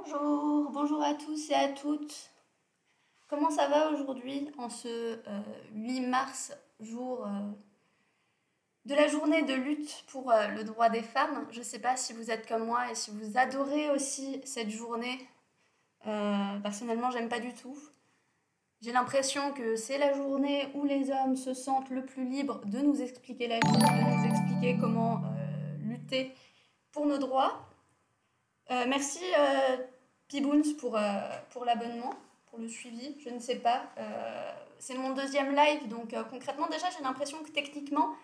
Bonjour à tous et à toutes. Comment ça va aujourd'hui en ce 8 mars, jour de la journée de lutte pour le droit des femmes? Je ne sais pas si vous êtes comme moi et si vous adorez aussi cette journée. Personnellement, j'aime pas du tout. J'ai l'impression que c'est la journée où les hommes se sentent le plus libres de nous expliquer la vie, de nous expliquer comment lutter pour nos droits. Merci Piboons pour l'abonnement, pour le suivi. Je ne sais pas. C'est mon deuxième live, donc concrètement, déjà, j'ai l'impression que techniquement,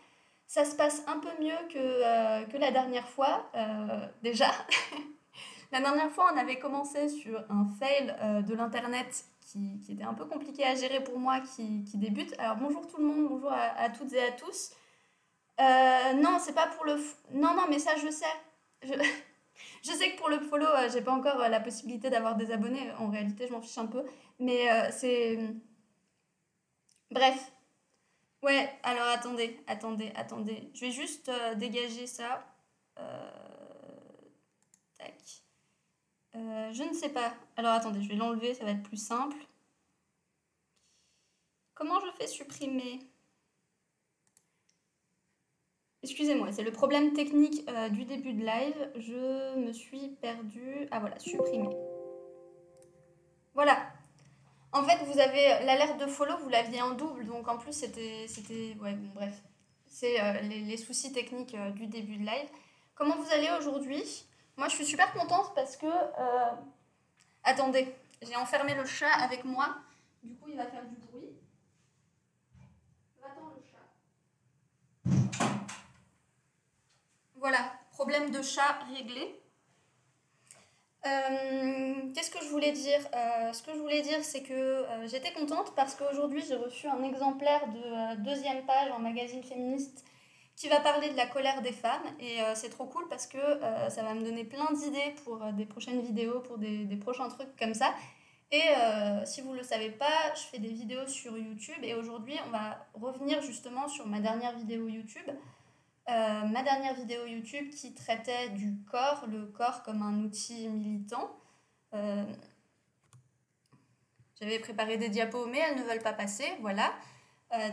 ça se passe un peu mieux que la dernière fois. Déjà, la dernière fois, on avait commencé sur un fail de l'internet qui était un peu compliqué à gérer pour moi qui débute. Alors bonjour tout le monde, bonjour à toutes et à tous. Non, c'est pas pour le. Non, non, mais ça, je sais. Je, je sais que pour le follow, j'ai pas encore la possibilité d'avoir des abonnés. En réalité, je m'en fiche un peu. Mais c'est. Bref. Ouais, alors attendez. Je vais juste dégager ça. Euh, Tac. Je ne sais pas. Alors attendez, je vais l'enlever, ça va être plus simple. Comment je fais supprimer? Excusez-moi, c'est le problème technique du début de live. Je me suis perdue. Ah voilà, supprimer. Voilà. En fait, vous avez l'alerte de follow, vous l'aviez en double, donc en plus c'était, ouais, bon, bref. C'est les soucis techniques du début de live. Comment vous allez aujourd'hui? Moi, je suis super contente parce que, attendez, j'ai enfermé le chat avec moi. Du coup, il va faire du bruit. Va-t'en le chat. Voilà, problème de chat réglé. Qu'est-ce que je voulais dire? Ce que je voulais dire, c'est que j'étais contente parce qu'aujourd'hui, j'ai reçu un exemplaire de deuxième page en magazine féministe qui va parler de la colère des femmes. Et c'est trop cool parce que ça va me donner plein d'idées pour des prochaines vidéos, pour des prochains trucs comme ça. Et si vous ne le savez pas, je fais des vidéos sur YouTube et aujourd'hui, on va revenir justement sur ma dernière vidéo YouTube. Ma dernière vidéo YouTube qui traitait du corps, le corps comme un outil militant. Euh, J'avais préparé des diapos, mais elles ne veulent pas passer, voilà.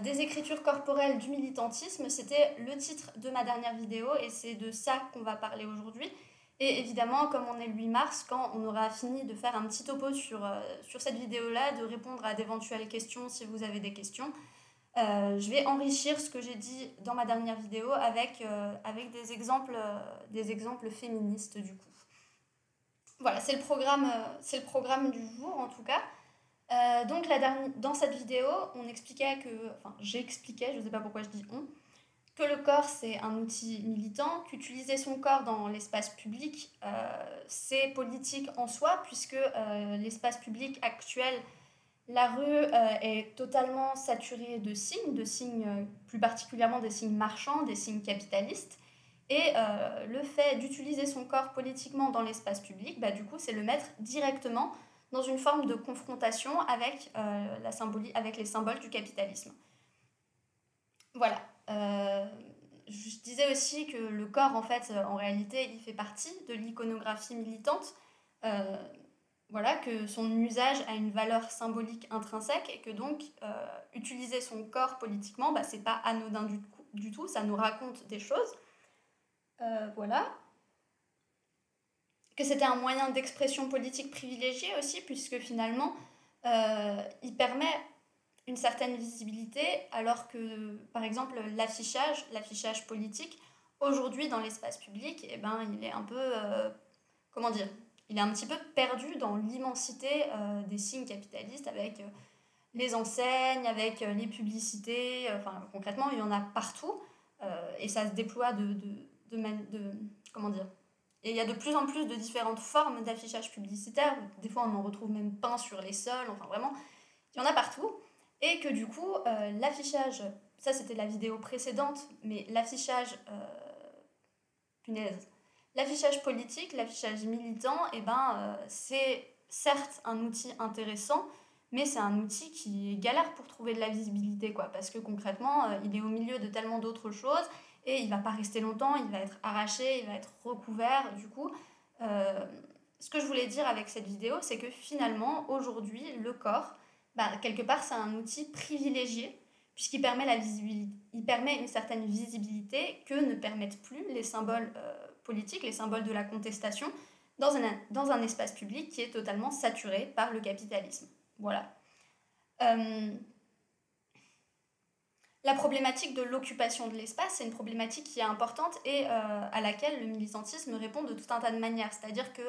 Des écritures corporelles du militantisme, c'était le titre de ma dernière vidéo et c'est de ça qu'on va parler aujourd'hui. Et évidemment, comme on est le 8 mars, quand on aura fini de faire un petit topo sur cette vidéo-là, de répondre à d'éventuelles questions si vous avez des questions, je vais enrichir ce que j'ai dit dans ma dernière vidéo avec des exemples féministes du coup. Voilà, c'est le programme du jour en tout cas. Donc dans cette vidéo, on expliquait j'expliquais, je ne sais pas pourquoi je dis on, que le corps c'est un outil militant, qu'utiliser son corps dans l'espace public c'est politique en soi puisque l'espace public actuel, la rue est totalement saturée de signes plus particulièrement des signes marchands, des signes capitalistes. Et le fait d'utiliser son corps politiquement dans l'espace public, bah, du coup, c'est le mettre directement dans une forme de confrontation avec, avec les symboles du capitalisme. Voilà. Je disais aussi que le corps, en fait, en réalité, il fait partie de l'iconographie militante. Euh, voilà, que son usage a une valeur symbolique intrinsèque et que donc utiliser son corps politiquement, bah, c'est pas anodin du tout, ça nous raconte des choses. Voilà. Que c'était un moyen d'expression politique privilégié aussi, puisque finalement, il permet une certaine visibilité, alors que, par exemple, l'affichage politique, aujourd'hui dans l'espace public, eh ben, il est un peu, comment dire, il est un petit peu perdu dans l'immensité des signes capitalistes avec les enseignes, avec les publicités, enfin concrètement il y en a partout et ça se déploie comment dire, et il y a de plus en plus de différentes formes d'affichage publicitaire, des fois on en retrouve même peint sur les sols, enfin vraiment, il y en a partout, et que du coup l'affichage, ça c'était la vidéo précédente, mais l'affichage, punaise, l'affichage politique, l'affichage militant, eh ben, c'est certes un outil intéressant, mais c'est un outil qui est galère pour trouver de la visibilité, quoi, parce que concrètement, il est au milieu de tellement d'autres choses, et il va pas rester longtemps, il va être arraché, il va être recouvert, du coup, euh, ce que je voulais dire avec cette vidéo, c'est que finalement, aujourd'hui, le corps, quelque part, c'est un outil privilégié, puisqu'il permet, il permet une certaine visibilité que ne permettent plus les symboles politiques, les symboles de la contestation, dans un espace public qui est totalement saturé par le capitalisme. Voilà. La problématique de l'occupation de l'espace, c'est une problématique qui est importante et à laquelle le militantisme répond de tout un tas de manières. C'est-à-dire que,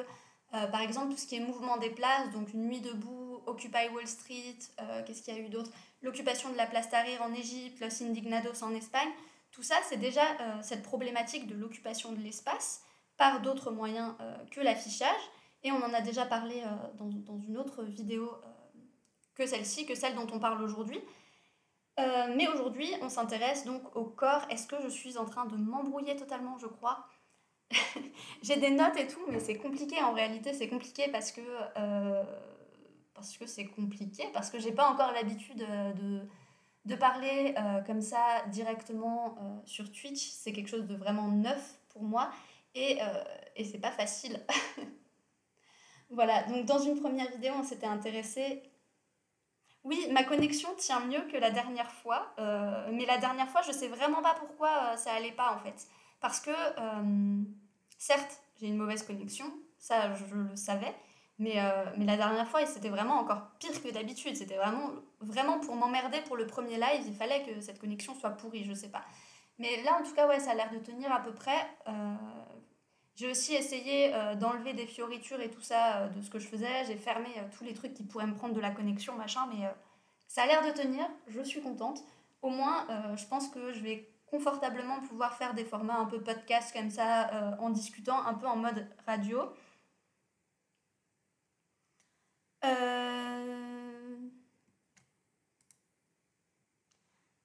par exemple, tout ce qui est mouvement des places, donc une nuit debout, Occupy Wall Street, qu'est-ce qu'il y a eu d'autre, l'occupation de la place Tahrir en Égypte, Los Indignados en Espagne, tout ça, c'est déjà cette problématique de l'occupation de l'espace par d'autres moyens que l'affichage. Et on en a déjà parlé dans une autre vidéo que celle-ci, que celle dont on parle aujourd'hui. Mais aujourd'hui, on s'intéresse donc au corps. Est-ce que je suis en train de m'embrouiller totalement, je crois? J'ai des notes et tout, mais c'est compliqué en réalité. C'est compliqué parce que c'est compliqué, parce que j'ai pas encore l'habitude de parler comme ça directement sur Twitch. C'est quelque chose de vraiment neuf pour moi et c'est pas facile. Voilà, donc dans une première vidéo, on s'était intéressé. Oui, ma connexion tient mieux que la dernière fois, mais la dernière fois, je sais vraiment pas pourquoi ça allait pas en fait. Parce que, certes, j'ai une mauvaise connexion, ça je le savais, mais la dernière fois, c'était vraiment encore pire que d'habitude. C'était vraiment pour m'emmerder pour le premier live, il fallait que cette connexion soit pourrie, je sais pas. Mais là, en tout cas, ouais, ça a l'air de tenir à peu près. J'ai aussi essayé d'enlever des fioritures et tout ça de ce que je faisais. J'ai fermé tous les trucs qui pourraient me prendre de la connexion, machin, mais ça a l'air de tenir. Je suis contente. Au moins, je pense que je vais confortablement pouvoir faire des formats un peu podcast comme ça, en discutant, un peu en mode radio.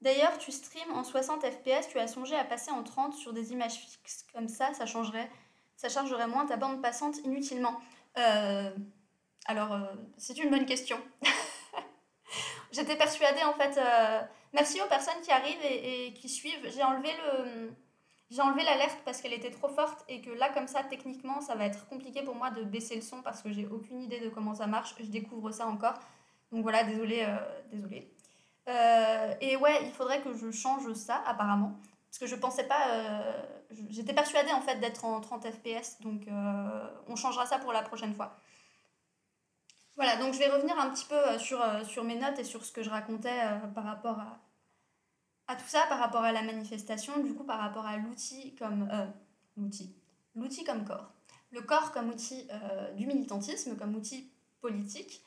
D'ailleurs, tu streams en 60 fps, tu as songé à passer en 30 sur des images fixes, comme ça chargerait moins ta bande passante inutilement. Alors, c'est une bonne question. J'étais persuadée en fait. Merci aux personnes qui arrivent et qui suivent. J'ai enlevé l'alerte parce qu'elle était trop forte et que là, comme ça, techniquement, ça va être compliqué pour moi de baisser le son parce que j'ai aucune idée de comment ça marche. Je découvre ça encore. Donc voilà, désolée. Et ouais, il faudrait que je change ça apparemment. Parce que je pensais pas. J'étais persuadée en fait d'être en 30 fps. Donc on changera ça pour la prochaine fois. Voilà, donc je vais revenir un petit peu sur mes notes et sur ce que je racontais par rapport à tout ça, par rapport à la manifestation, du coup par rapport à l'outil comme corps. Le corps comme outil du militantisme, comme outil politique.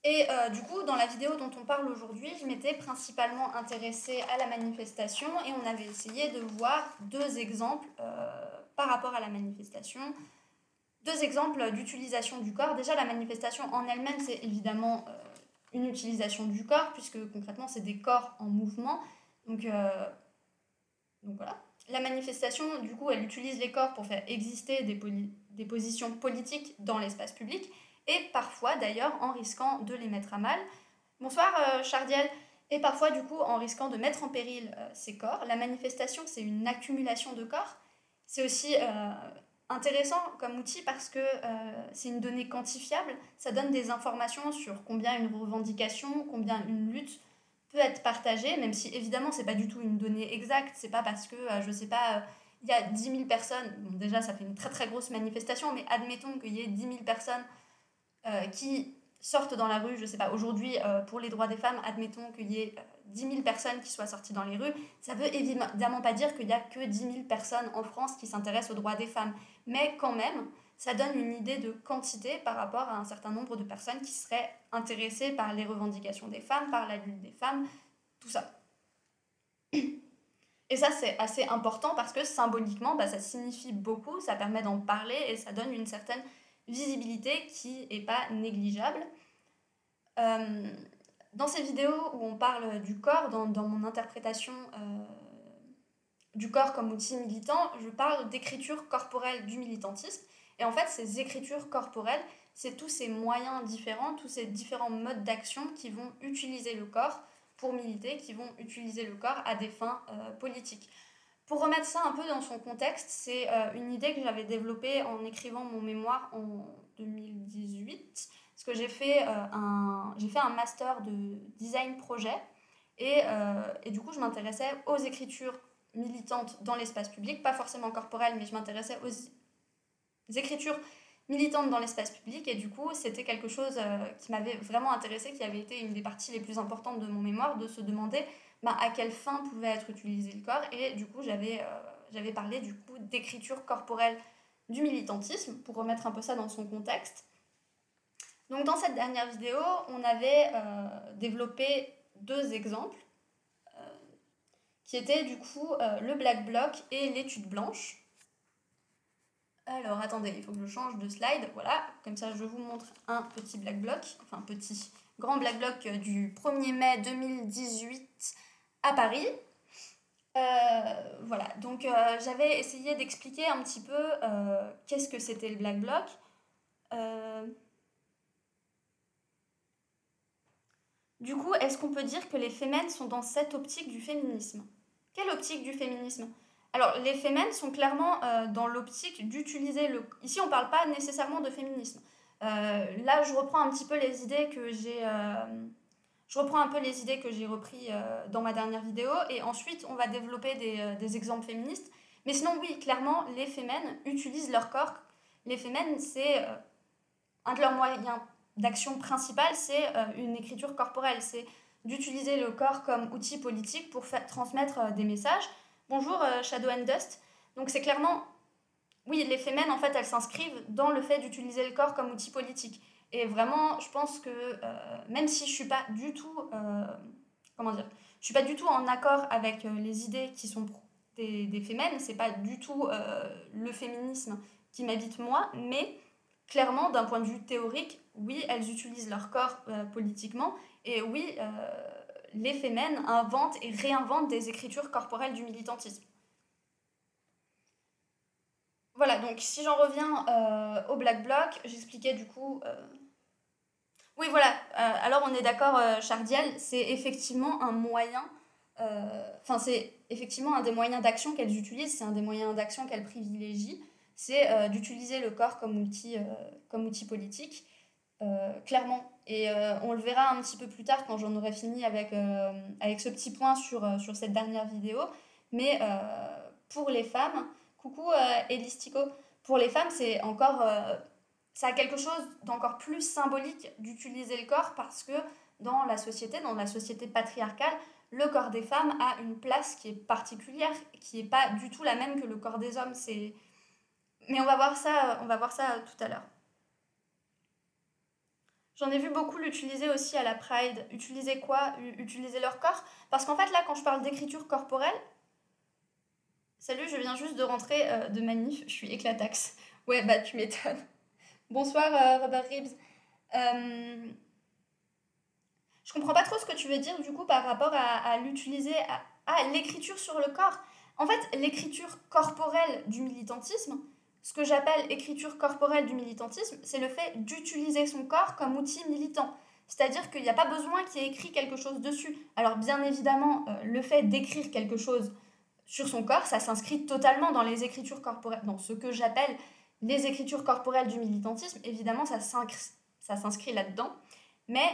Et du coup, dans la vidéo dont on parle aujourd'hui, je m'étais principalement intéressée à la manifestation et on avait essayé de voir deux exemples par rapport à la manifestation. Deux exemples d'utilisation du corps. Déjà, la manifestation en elle-même, c'est évidemment une utilisation du corps, puisque concrètement, c'est des corps en mouvement. Donc voilà. La manifestation, du coup, elle utilise les corps pour faire exister des positions politiques dans l'espace public, et parfois, d'ailleurs, en risquant de les mettre à mal. Bonsoir, Chardiel. Et parfois, du coup, en risquant de mettre en péril ces corps. La manifestation, c'est une accumulation de corps. C'est aussi intéressant comme outil parce que c'est une donnée quantifiable, ça donne des informations sur combien une revendication, combien une lutte peut être partagée, même si évidemment c'est pas du tout une donnée exacte, c'est pas parce que, je sais pas, il y a 10 000 personnes, bon déjà ça fait une très très grosse manifestation, mais admettons qu'il y ait 10 000 personnes qui sortent dans la rue, je sais pas, aujourd'hui pour les droits des femmes, admettons qu'il y ait 10 000 personnes qui soient sorties dans les rues, ça veut évidemment pas dire qu'il n'y a que 10 000 personnes en France qui s'intéressent aux droits des femmes. Mais quand même, ça donne une idée de quantité par rapport à un certain nombre de personnes qui seraient intéressées par les revendications des femmes, par la lutte des femmes, tout ça. Et ça, c'est assez important parce que symboliquement, ça signifie beaucoup, ça permet d'en parler et ça donne une certaine visibilité qui n'est pas négligeable. Dans ces vidéos où on parle du corps, dans mon interprétation du corps comme outil militant, je parle d'écriture corporelle du militantisme. Et en fait, ces écritures corporelles, c'est tous ces moyens différents, tous ces différents modes d'action qui vont utiliser le corps pour militer, qui vont utiliser le corps à des fins politiques. Pour remettre ça un peu dans son contexte, c'est une idée que j'avais développée en écrivant mon mémoire en 2018, parce que j'ai fait un master de design projet, et du coup je m'intéressais aux écritures militantes dans l'espace public, pas forcément corporelles, mais je m'intéressais aux écritures militantes dans l'espace public, et du coup c'était quelque chose qui m'avait vraiment intéressée, qui avait été une des parties les plus importantes de mon mémoire, de se demander à quelle fin pouvait être utilisé le corps, et du coup j'avais parlé du coup d'écriture corporelle du militantisme, pour remettre un peu ça dans son contexte. Donc dans cette dernière vidéo, on avait développé 2 exemples, qui étaient du coup le Black Bloc et l'étude blanche. Alors attendez, il faut que je change de slide, voilà, comme ça je vous montre un petit Black Bloc, enfin petit, grand Black Bloc du 1er mai 2018 à Paris. Voilà, donc j'avais essayé d'expliquer un petit peu qu'est-ce que c'était le Black Bloc. Du coup, est-ce qu'on peut dire que les fémènes sont dans cette optique du féminisme? Quelle optique du féminisme? Alors, les fémènes sont clairement dans l'optique d'utiliser le... Ici, on ne parle pas nécessairement de féminisme. Là, je reprends un petit peu les idées que j'ai... Je reprends un peu les idées que j'ai repris dans ma dernière vidéo, et ensuite, on va développer des exemples féministes. Mais sinon, oui, clairement, les fémènes utilisent leur corps. Les fémènes, c'est un de leurs moyens d'action principale, c'est une écriture corporelle. C'est d'utiliser le corps comme outil politique pour transmettre des messages. Bonjour Shadow and Dust. Donc c'est clairement, oui, les fémènes en fait elles s'inscrivent dans le fait d'utiliser le corps comme outil politique. Et vraiment, je pense que même si je suis pas du tout, je suis pas du tout en accord avec les idées qui sont des fémènes, c'est pas du tout le féminisme qui m'habite moi, mais clairement d'un point de vue théorique, oui, elles utilisent leur corps politiquement, et oui, les fémènes inventent et réinventent des écritures corporelles du militantisme. Voilà, donc si j'en reviens au Black Bloc, j'expliquais du coup... Oui, voilà, alors on est d'accord, Chardiel, c'est effectivement un moyen, c'est effectivement un des moyens d'action qu'elles utilisent, c'est un des moyens d'action qu'elles privilégient, c'est d'utiliser le corps comme outil politique, clairement. Et on le verra un petit peu plus tard quand j'en aurai fini avec ce petit point sur cette dernière vidéo. Mais pour les femmes, coucou Elistico, pour les femmes c'est encore... ça a quelque chose d'encore plus symbolique d'utiliser le corps, parce que dans la société patriarcale, le corps des femmes a une place qui est particulière, qui n'est pas du tout la même que le corps des hommes. Mais on va voir ça tout à l'heure. J'en ai vu beaucoup l'utiliser aussi à la Pride. Utiliser quoi? Utiliser leur corps. Parce qu'en fait, là, quand je parle d'écriture corporelle... Salut, je viens juste de rentrer de manif. Je suis éclataxe. Ouais, bah tu m'étonnes. Bonsoir, Robert Reeves. Je comprends pas trop ce que tu veux dire, du coup, par rapport à l'utiliser... à l'écriture sur le corps. En fait, l'écriture corporelle du militantisme... Ce que j'appelle écriture corporelle du militantisme, c'est le fait d'utiliser son corps comme outil militant. C'est-à-dire qu'il n'y a pas besoin qu'il y ait écrit quelque chose dessus. Alors bien évidemment, le fait d'écrire quelque chose sur son corps, ça s'inscrit totalement dans les écritures corporelles, dans ce que j'appelle les écritures corporelles du militantisme. Évidemment, ça s'inscrit là-dedans. Mais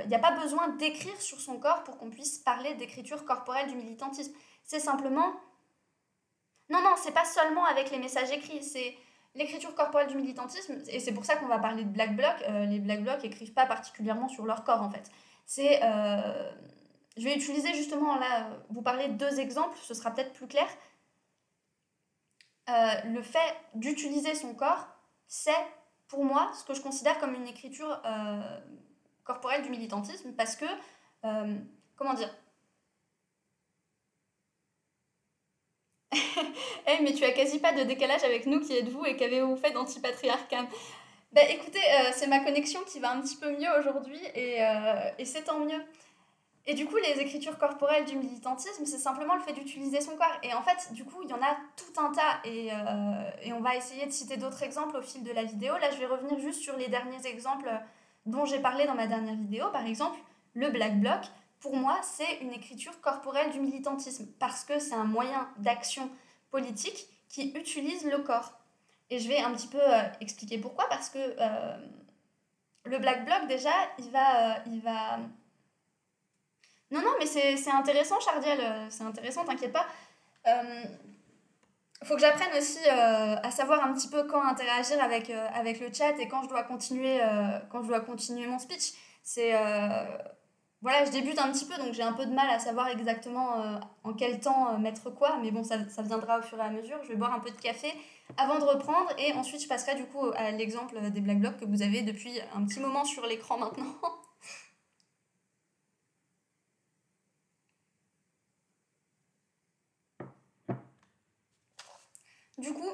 il n'y a pas besoin d'écrire sur son corps pour qu'on puisse parler d'écriture corporelle du militantisme. C'est simplement... Non, c'est pas seulement avec les messages écrits, c'est l'écriture corporelle du militantisme, et c'est pour ça qu'on va parler de Black Bloc. Les Black Blocs écrivent pas particulièrement sur leur corps, en fait. Je vais utiliser justement, là, vous parler de 2 exemples, ce sera peut-être plus clair. Le fait d'utiliser son corps, c'est, pour moi, ce que je considère comme une écriture corporelle du militantisme, parce que, comment dire... Hey, mais tu as quasi pas de décalage avec nous, qui êtes-vous et qu'avez-vous fait d'antipatriarcat? Bah écoutez, c'est ma connexion qui va un petit peu mieux aujourd'hui, et c'est tant mieux. Et du coup, les écritures corporelles du militantisme, c'est simplement le fait d'utiliser son corps. Et en fait, du coup, il y en a tout un tas, et on va essayer de citer d'autres exemples au fil de la vidéo. Là, je vais revenir juste sur les derniers exemples dont j'ai parlé dans ma dernière vidéo. Par exemple, le Black Bloc, pour moi, c'est une écriture corporelle du militantisme, parce que c'est un moyen d'action politique qui utilise le corps. Et je vais un petit peu expliquer pourquoi, parce que le Black Bloc, déjà, il va... Non, mais c'est intéressant, Chardiel, c'est intéressant, t'inquiète pas. Faut que j'apprenne aussi à savoir un petit peu quand interagir avec le chat et quand je dois continuer mon speech. Voilà, je débute un petit peu, donc j'ai un peu de mal à savoir exactement en quel temps mettre quoi, mais bon, ça viendra au fur et à mesure. Je vais boire un peu de café avant de reprendre, et ensuite je passerai du coup à l'exemple des Black Blocs que vous avez depuis un petit moment sur l'écran maintenant. Du coup,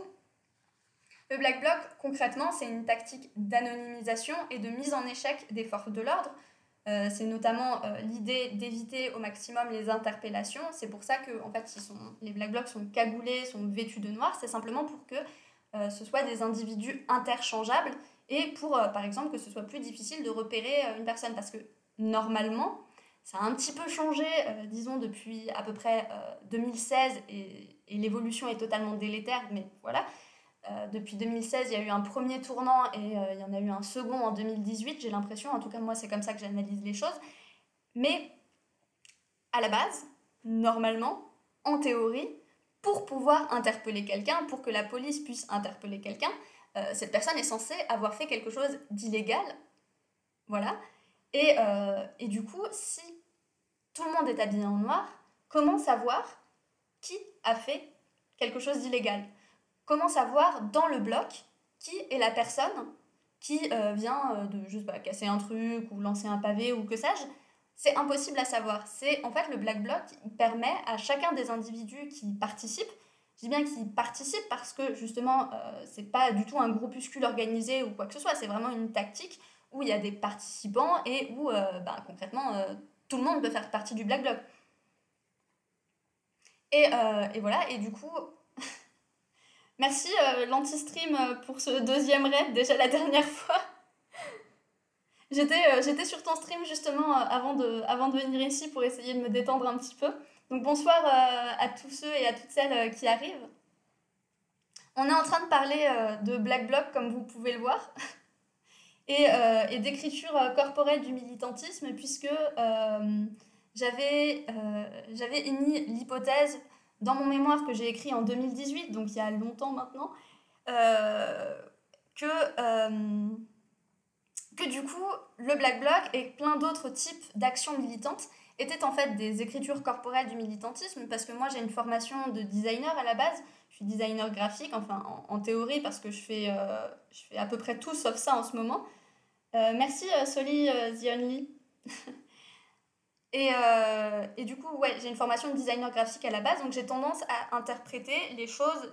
le Black Bloc, concrètement, c'est une tactique d'anonymisation et de mise en échec des forces de l'ordre. C'est notamment l'idée d'éviter au maximum les interpellations. C'est pour ça que en fait, les Black Blocs sont cagoulés, sont vêtus de noir. C'est simplement pour que ce soit des individus interchangeables et pour, par exemple, que ce soit plus difficile de repérer une personne. Parce que normalement, ça a un petit peu changé, disons, depuis à peu près 2016, et l'évolution est totalement délétère, mais voilà. Depuis 2016, il y a eu un premier tournant et il y en a eu un second en 2018, j'ai l'impression. En tout cas, moi, c'est comme ça que j'analyse les choses. Mais à la base, normalement, en théorie, pour pouvoir interpeller quelqu'un, pour que la police puisse interpeller quelqu'un, cette personne est censée avoir fait quelque chose d'illégal. Voilà. Et du coup, si tout le monde est habillé en noir, comment savoir qui a fait quelque chose d'illégal ? Comment savoir dans le bloc qui est la personne qui vient de juste casser un truc ou lancer un pavé ou que sais-je? C'est impossible à savoir. En fait, le Black Bloc, il permet à chacun des individus qui participent, je dis bien qu'ils participent parce que justement, c'est pas du tout un groupuscule organisé ou quoi que ce soit, c'est vraiment une tactique où il y a des participants et où concrètement tout le monde peut faire partie du Black Bloc. Et voilà, et du coup, merci l'anti-stream pour ce deuxième raid, déjà la dernière fois. J'étais sur ton stream justement avant de venir ici pour essayer de me détendre un petit peu. Donc bonsoir à tous ceux et à toutes celles qui arrivent. On est en train de parler de Black Bloc, comme vous pouvez le voir, et d'écriture corporelle du militantisme, puisque j'avais émis l'hypothèse dans mon mémoire que j'ai écrit en 2018, donc il y a longtemps maintenant, que du coup, le Black Bloc et plein d'autres types d'actions militantes étaient en fait des écritures corporelles du militantisme, parce que moi j'ai une formation de designer à la base, je suis designer graphique, enfin en théorie, parce que je fais à peu près tout sauf ça en ce moment. Merci Soli The Only. Et du coup, ouais, j'ai une formation de designer graphique à la base, donc j'ai tendance à interpréter les choses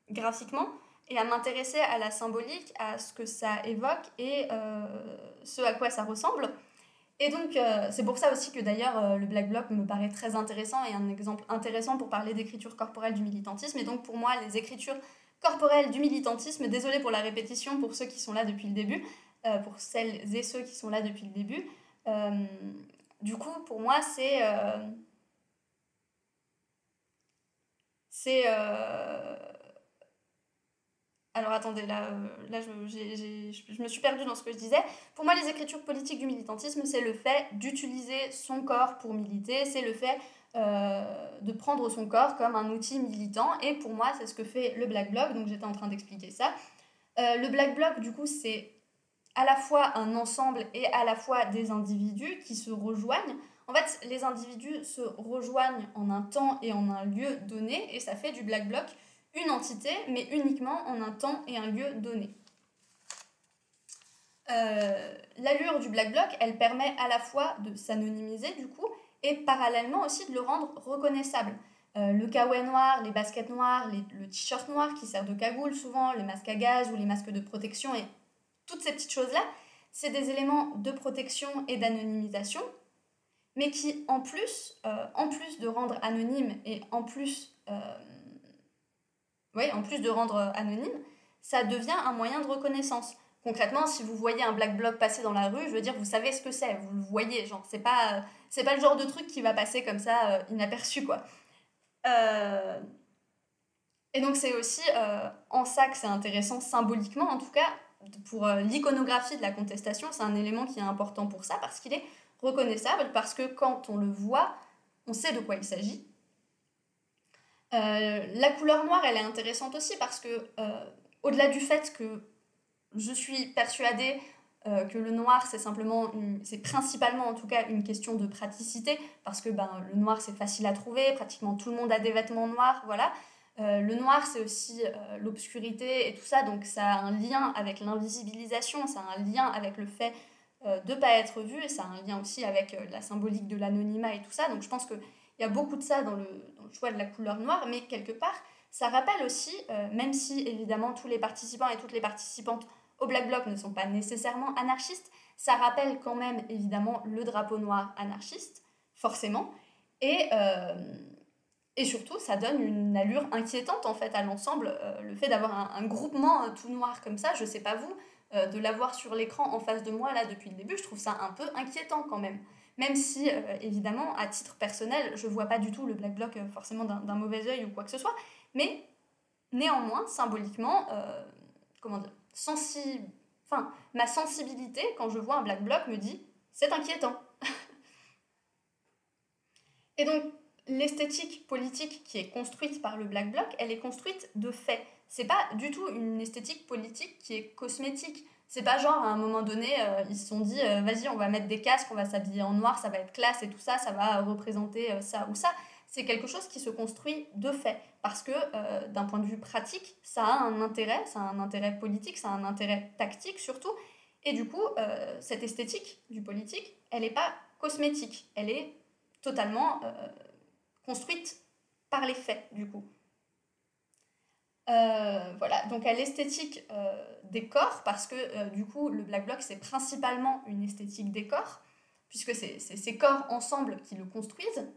graphiquement et à m'intéresser à la symbolique, à ce que ça évoque et ce à quoi ça ressemble. Et donc, c'est pour ça aussi que d'ailleurs, le Black Bloc me paraît très intéressant et un exemple intéressant pour parler d'écriture corporelle du militantisme. Et donc, pour moi, les écritures corporelles du militantisme, désolée pour la répétition pour ceux qui sont là depuis le début, pour celles et ceux qui sont là depuis le début, du coup, pour moi, alors attendez, là je me suis perdue dans ce que je disais. Pour moi, les écritures politiques du militantisme, c'est le fait d'utiliser son corps pour militer, c'est le fait de prendre son corps comme un outil militant. Et pour moi, c'est ce que fait le Black Bloc, donc j'étais en train d'expliquer ça. Le Black Bloc, du coup, c'est à la fois un ensemble et à la fois des individus qui se rejoignent. En fait, les individus se rejoignent en un temps et en un lieu donné, et ça fait du Black Bloc une entité, mais uniquement en un temps et un lieu donné. L'allure du Black Bloc, elle permet à la fois de s'anonymiser, du coup, et parallèlement aussi de le rendre reconnaissable. Le kawaii noir, les baskets noires, le t-shirt noir qui sert de cagoule souvent, les masques à gaz ou les masques de protection et toutes ces petites choses-là, c'est des éléments de protection et d'anonymisation, mais qui, en plus de rendre anonyme et en plus de rendre anonyme, ça devient un moyen de reconnaissance. concrètement, si vous voyez un black bloc passer dans la rue, je veux dire, vous savez ce que c'est, vous le voyez, genre, c'est pas le genre de truc qui va passer comme ça, inaperçu, quoi. Et donc c'est aussi en ça que c'est intéressant symboliquement, en tout cas, pour l'iconographie de la contestation, c'est un élément qui est important pour ça, parce qu'il est reconnaissable, parce que quand on le voit, on sait de quoi il s'agit. La couleur noire, elle est intéressante aussi, parce que au-delà du fait que je suis persuadée que le noir, c'est principalement en tout cas une question de praticité, parce que le noir c'est facile à trouver, pratiquement tout le monde a des vêtements noirs, voilà. Le noir c'est aussi l'obscurité et tout ça, donc ça a un lien avec l'invisibilisation, ça a un lien avec le fait de ne pas être vu, et ça a un lien aussi avec la symbolique de l'anonymat et tout ça, donc je pense qu'il y a beaucoup de ça dans le choix de la couleur noire, mais quelque part, ça rappelle aussi, même si évidemment tous les participants et toutes les participantes au Black Bloc ne sont pas nécessairement anarchistes, ça rappelle quand même évidemment le drapeau noir anarchiste, forcément, et surtout ça donne une allure inquiétante en fait à l'ensemble, le fait d'avoir un groupement tout noir comme ça, je sais pas vous, de l'avoir sur l'écran en face de moi là depuis le début, je trouve ça un peu inquiétant quand même. Même si, évidemment, à titre personnel, je vois pas du tout le Black Bloc forcément d'un mauvais œil ou quoi que ce soit, mais néanmoins, symboliquement, comment dire, ma sensibilité, quand je vois un Black Bloc, me dit « c'est inquiétant ». Et donc, l'esthétique politique qui est construite par le Black Bloc, elle est construite de fait. C'est pas du tout une esthétique politique qui est cosmétique. C'est pas genre, à un moment donné, ils se sont dit vas-y, on va mettre des casques, on va s'habiller en noir, ça va être classe et tout ça, ça va représenter ça ou ça. C'est quelque chose qui se construit de fait. Parce que, d'un point de vue pratique, ça a un intérêt politique, ça a un intérêt tactique surtout. Et du coup, cette esthétique du politique, elle n'est pas cosmétique, elle est totalement construite par les faits, du coup. Voilà, donc à l'esthétique des corps, parce que du coup, le Black Bloc, c'est principalement une esthétique des corps, puisque c'est ces corps ensemble qui le construisent.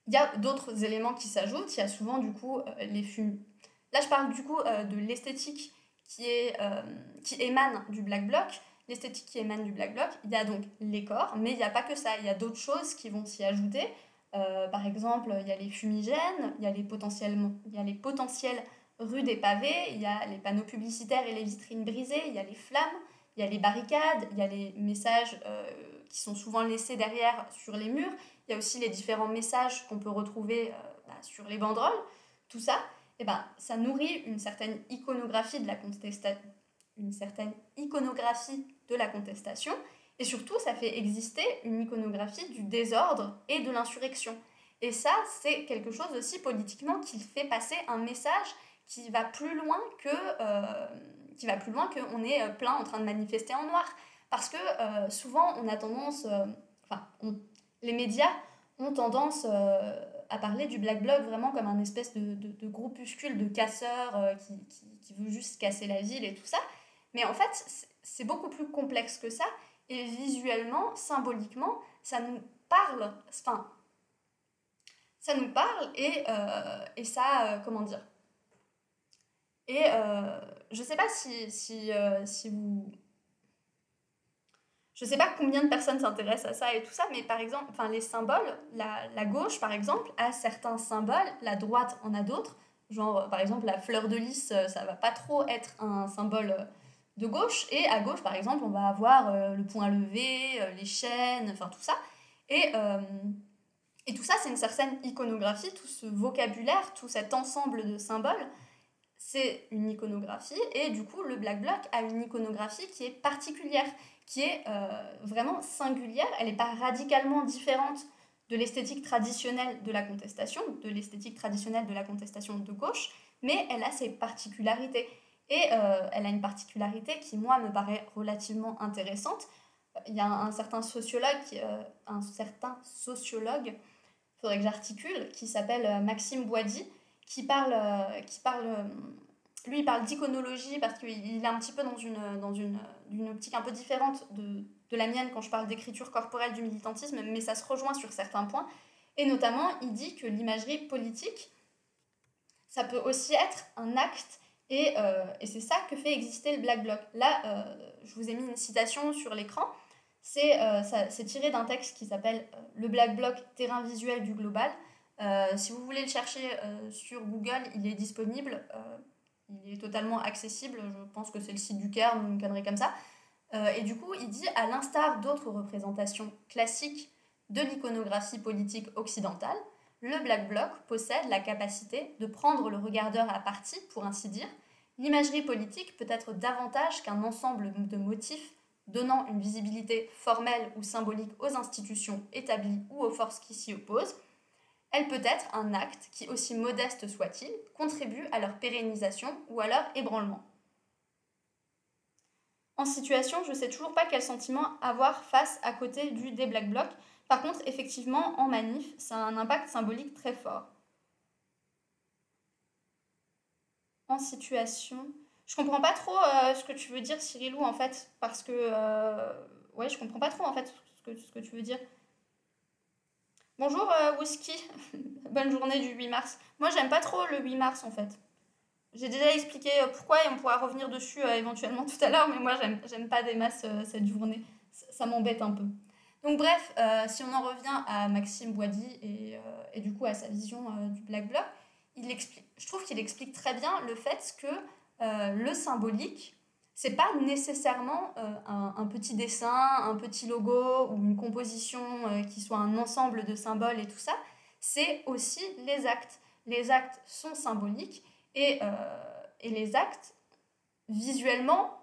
Il y a d'autres éléments qui s'ajoutent, il y a souvent du coup les fumes. Là, je parle du coup de l'esthétique qui émane du Black Bloc. L'esthétique qui émane du Black Bloc, il y a donc les corps, mais il n'y a pas que ça, il y a d'autres choses qui vont s'y ajouter. Par exemple, il y a les fumigènes, il y a les potentielles rues des pavés, il y a les panneaux publicitaires et les vitrines brisées, il y a les flammes, il y a les barricades, il y a les messages qui sont souvent laissés derrière sur les murs, il y a aussi les différents messages qu'on peut retrouver sur les banderoles. Tout ça, ça nourrit une certaine iconographie de la contestation, et surtout, ça fait exister une iconographie du désordre et de l'insurrection. Et ça, c'est quelque chose aussi politiquement qui fait passer un message qui va plus loin qu'on est plein en train de manifester en noir. Parce que souvent, on a tendance... les médias ont tendance à parler du Black Bloc vraiment comme un espèce de groupuscule de casseurs qui veut juste casser la ville et tout ça. Mais en fait, c'est beaucoup plus complexe que ça. Et visuellement, symboliquement, ça nous parle. Ça nous parle et ça, comment dire. Et je sais pas si vous... Je sais pas combien de personnes s'intéressent à ça et tout ça, mais par exemple, les symboles, la gauche, par exemple, a certains symboles, la droite en a d'autres. Genre, par exemple, la fleur de lys, ça va pas trop être un symbole de gauche, et à gauche par exemple on va avoir le point levé, les chaînes, tout ça, et tout ça c'est une certaine iconographie, tout ce vocabulaire, tout cet ensemble de symboles, c'est une iconographie, et du coup le Black Bloc a une iconographie qui est particulière, qui est vraiment singulière, elle n'est pas radicalement différente de l'esthétique traditionnelle de la contestation, de gauche, mais elle a ses particularités. Et elle a une particularité qui, moi, me paraît relativement intéressante. Il y a un certain sociologue, faudrait que j'articule, qui s'appelle Maxime Boisdy, lui, il parle d'iconologie parce qu'il est un petit peu dans une optique un peu différente de la mienne quand je parle d'écriture corporelle du militantisme, mais ça se rejoint sur certains points. Et notamment, il dit que l'imagerie politique, ça peut aussi être un acte Et c'est ça que fait exister le Black Bloc. Là, je vous ai mis une citation sur l'écran. C'est tiré d'un texte qui s'appelle Le Black Bloc, terrain visuel du global. Si vous voulez le chercher sur Google, il est disponible. Il est totalement accessible. Je pense que c'est le site du Caire ou une connerie comme ça. Et du coup, il dit, à l'instar d'autres représentations classiques de l'iconographie politique occidentale, le Black Bloc possède la capacité de prendre le regardeur à partie, pour ainsi dire. L'imagerie politique peut être davantage qu'un ensemble de motifs donnant une visibilité formelle ou symbolique aux institutions établies ou aux forces qui s'y opposent. Elle peut être un acte qui, aussi modeste soit-il, contribue à leur pérennisation ou à leur ébranlement. En situation, je ne sais toujours pas quel sentiment avoir face à côté des Black Blocs. Par contre, effectivement, en manif, ça a un impact symbolique très fort. En situation... Je comprends pas trop ce que tu veux dire, Cyrilou, en fait, parce que... ouais, je comprends pas trop, en fait, ce que tu veux dire. Bonjour, Whisky. Bonne journée du 8 mars. Moi, j'aime pas trop le 8 mars, en fait. J'ai déjà expliqué pourquoi et on pourra revenir dessus éventuellement tout à l'heure, mais moi, j'aime pas des masses cette journée. Ça m'embête un peu. Donc bref, si on en revient à Maxime Boisdy et du coup à sa vision du Black Bloc, je trouve qu'il explique très bien le fait que le symbolique, c'est pas nécessairement un petit dessin, un petit logo ou une composition qui soit un ensemble de symboles et tout ça, c'est aussi les actes. Les actes sont symboliques et les actes, visuellement,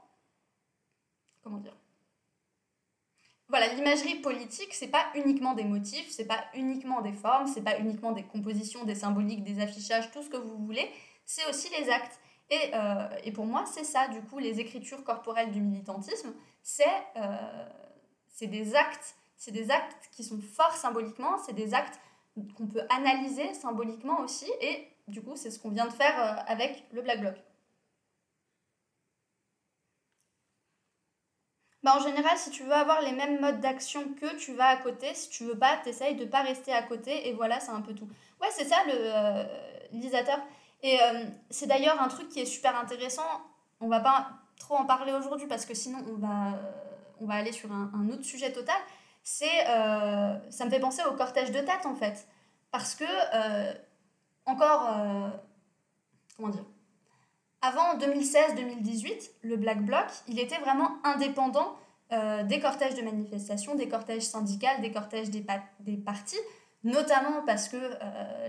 comment dire ? Voilà, l'imagerie politique, c'est pas uniquement des motifs, c'est pas uniquement des formes, c'est pas uniquement des compositions, des symboliques, des affichages, tout ce que vous voulez, c'est aussi les actes. Et pour moi, c'est ça, du coup, les écritures corporelles du militantisme, c'est des actes qui sont forts symboliquement, c'est des actes qu'on peut analyser symboliquement aussi, et du coup, c'est ce qu'on vient de faire avec le Black Bloc. En général, si tu veux avoir les mêmes modes d'action que tu vas à côté, si tu veux pas, t'essayes de pas rester à côté, et voilà, c'est un peu tout. Ouais, c'est ça l'utilisateur. Et c'est d'ailleurs un truc qui est super intéressant. On va pas trop en parler aujourd'hui parce que sinon on va aller sur un autre sujet total. Ça me fait penser au cortège de tête en fait. Parce que, comment dire, avant 2016-2018, le Black Bloc, il était vraiment indépendant des cortèges de manifestations, des cortèges syndicaux, des cortèges des partis, notamment parce que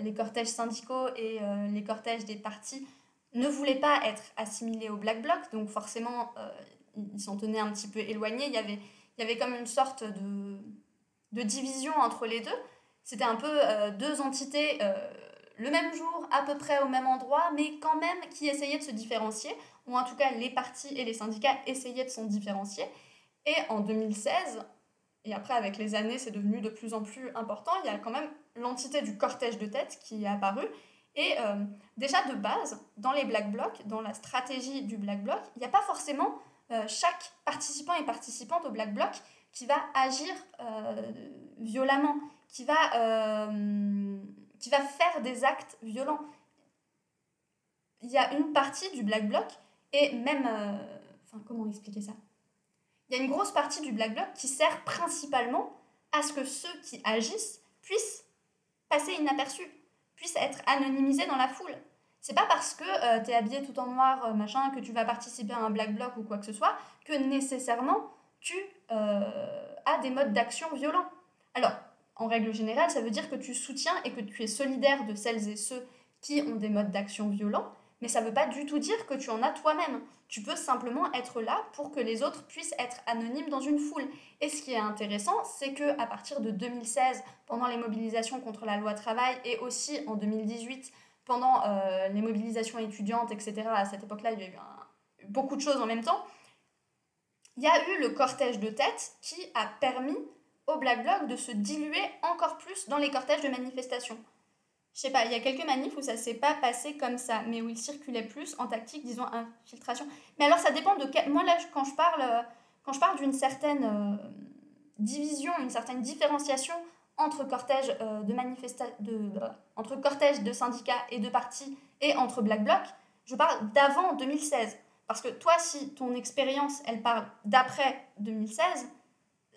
les cortèges syndicaux et les cortèges des partis ne voulaient pas être assimilés au Black Bloc, donc forcément, ils s'en tenaient un petit peu éloignés. Il y avait comme une sorte de division entre les deux. C'était un peu deux entités le même jour, à peu près au même endroit, mais quand même qui essayaient de se différencier, ou en tout cas les partis et les syndicats essayaient de s'en différencier. Et en 2016, et après avec les années c'est devenu de plus en plus important, il y a quand même l'entité du cortège de tête qui est apparue. Et déjà de base, dans les Black Blocs, dans la stratégie du Black Bloc, il n'y a pas forcément chaque participant et participante au Black Bloc qui va agir violemment, qui va faire des actes violents. Il y a une partie du Black Bloc, et même... comment expliquer ça ? Il y a une grosse partie du Black Bloc qui sert principalement à ce que ceux qui agissent puissent passer inaperçus, puissent être anonymisés dans la foule. C'est pas parce que t'es habillé tout en noir, machin, que tu vas participer à un Black Bloc ou quoi que ce soit, que nécessairement tu as des modes d'action violents. Alors, en règle générale, ça veut dire que tu soutiens et que tu es solidaire de celles et ceux qui ont des modes d'action violents, mais ça ne veut pas du tout dire que tu en as toi-même. Tu peux simplement être là pour que les autres puissent être anonymes dans une foule. Et ce qui est intéressant, c'est qu'à partir de 2016, pendant les mobilisations contre la loi travail, et aussi en 2018, pendant les mobilisations étudiantes, etc., à cette époque-là, il y a eu beaucoup de choses en même temps, il y a eu le cortège de tête qui a permis au Black Bloc de se diluer encore plus dans les cortèges de manifestations. Je sais pas, il y a quelques manifs où ça s'est pas passé comme ça, mais où il circulait plus en tactique, disons, infiltration. Mais alors ça dépend de quel... Moi là, quand je parle d'une certaine division, une certaine différenciation entre cortèges entre cortèges de syndicats et de partis et entre Black Bloc, Je parle d'avant 2016. Parce que toi, si ton expérience, elle parle d'après 2016,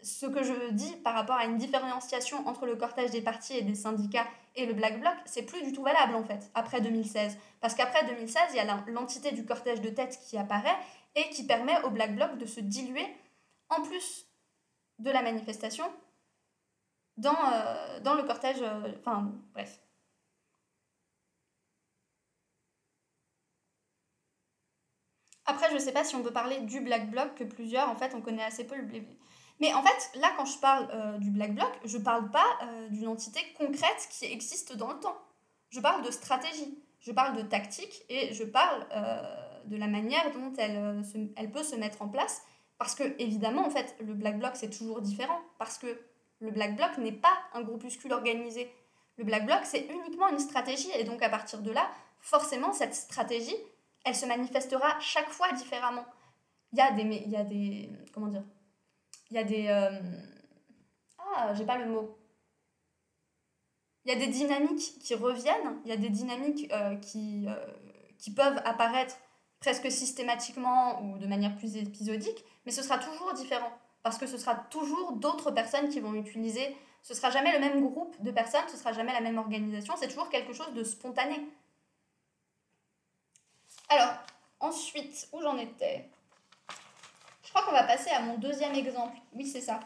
ce que je dis par rapport à une différenciation entre le cortège des partis et des syndicats et le Black Bloc, c'est plus du tout valable en fait, après 2016. Parce qu'après 2016, il y a l'entité du cortège de tête qui apparaît et qui permet au Black Bloc de se diluer, en plus de la manifestation, dans le cortège... Enfin, bref. Après, je sais pas si on peut parler du Black Bloc, que plusieurs, en fait, on connaît assez peu le Black Bloc. Mais en fait, là, quand je parle du Black Bloc, je parle pas d'une entité concrète qui existe dans le temps. Je parle de stratégie, je parle de tactique et je parle de la manière dont elle peut se mettre en place. Parce que, évidemment, en fait, le Black Bloc, c'est toujours différent. Parce que le Black Bloc n'est pas un groupuscule organisé. Le Black Bloc, c'est uniquement une stratégie. Et donc, à partir de là, forcément, cette stratégie, elle se manifestera chaque fois différemment. Comment dire? Il y a des... j'ai pas le mot. Il y a des dynamiques qui reviennent, il y a des dynamiques qui peuvent apparaître presque systématiquement ou de manière plus épisodique, mais ce sera toujours différent. Parce que ce sera toujours d'autres personnes qui vont utiliser... Ce sera jamais le même groupe de personnes, ce sera jamais la même organisation, c'est toujours quelque chose de spontané. Alors, ensuite, où j'en étais? Je crois qu'on va passer à mon deuxième exemple. Oui, c'est ça.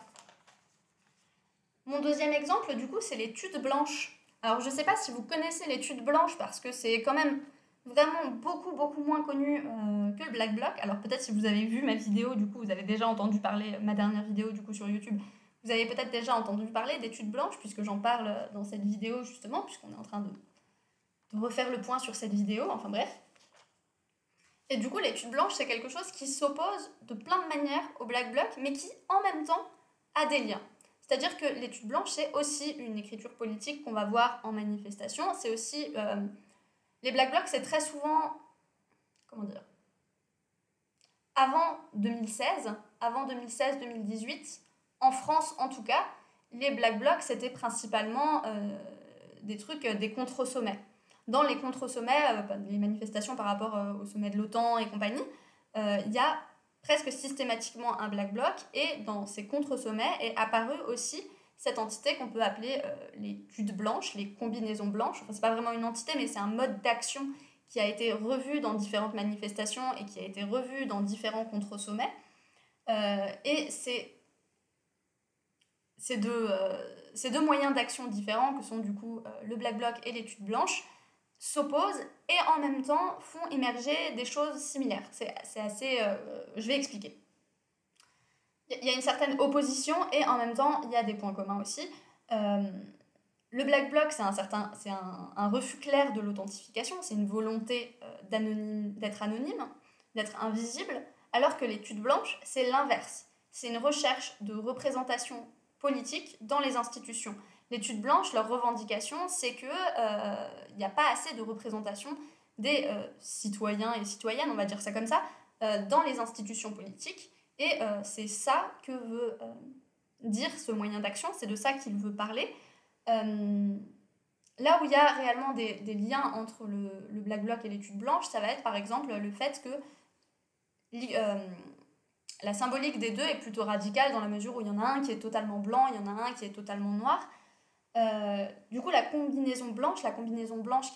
Mon deuxième exemple, du coup, c'est les tudes blanches. Alors, je ne sais pas si vous connaissez les tudes blanches parce que c'est quand même vraiment beaucoup moins connu que le Black Bloc. Alors, peut-être si vous avez vu ma vidéo, du coup, vous avez déjà entendu parler, ma dernière vidéo, du coup, sur YouTube, vous avez peut-être déjà entendu parler des tudes blanches puisque j'en parle dans cette vidéo, justement, puisqu'on est en train de refaire le point sur cette vidéo. Enfin, bref. Et du coup, l'étude blanche, c'est quelque chose qui s'oppose de plein de manières au Black Bloc, mais qui, en même temps, a des liens. C'est-à-dire que l'étude blanche, c'est aussi une écriture politique qu'on va voir en manifestation. C'est aussi... les Black Blocs, c'est très souvent... Comment dire? Avant 2016-2018, en France en tout cas, les Black Blocs, c'était principalement des contre-sommets. Dans les contre-sommets, les manifestations par rapport au sommet de l'OTAN et compagnie, il y a presque systématiquement un Black Bloc, et dans ces contre-sommets est apparue aussi cette entité qu'on peut appeler les tudes blanches, les combinaisons blanches. Enfin, c'est pas vraiment une entité, mais c'est un mode d'action qui a été revu dans différentes manifestations et qui a été revu dans différents contre-sommets. Et ces deux moyens d'action différents, que sont du coup le Black Bloc et les tudes blanches, s'opposent et en même temps font émerger des choses similaires. C'est assez... je vais expliquer. Il y a une certaine opposition et en même temps, il y a des points communs aussi. Le Black Bloc, c'est un refus clair de l'authentification, c'est une volonté d'être anonyme, d'être invisible, alors que les tudes blanches, c'est l'inverse. C'est une recherche de représentation politique dans les institutions. Les tudes blanches, leur revendication, c'est qu'il n'y a pas assez de représentation des citoyens et citoyennes, on va dire ça comme ça, dans les institutions politiques. Et c'est ça que veut dire ce moyen d'action, c'est de ça qu'il veut parler. Là où il y a réellement des liens entre le Black Bloc et les tudes blanches, ça va être par exemple le fait que la symbolique des deux est plutôt radicale dans la mesure où il y en a un qui est totalement blanc, il y en a un qui est totalement noir. Du coup, la combinaison blanche qui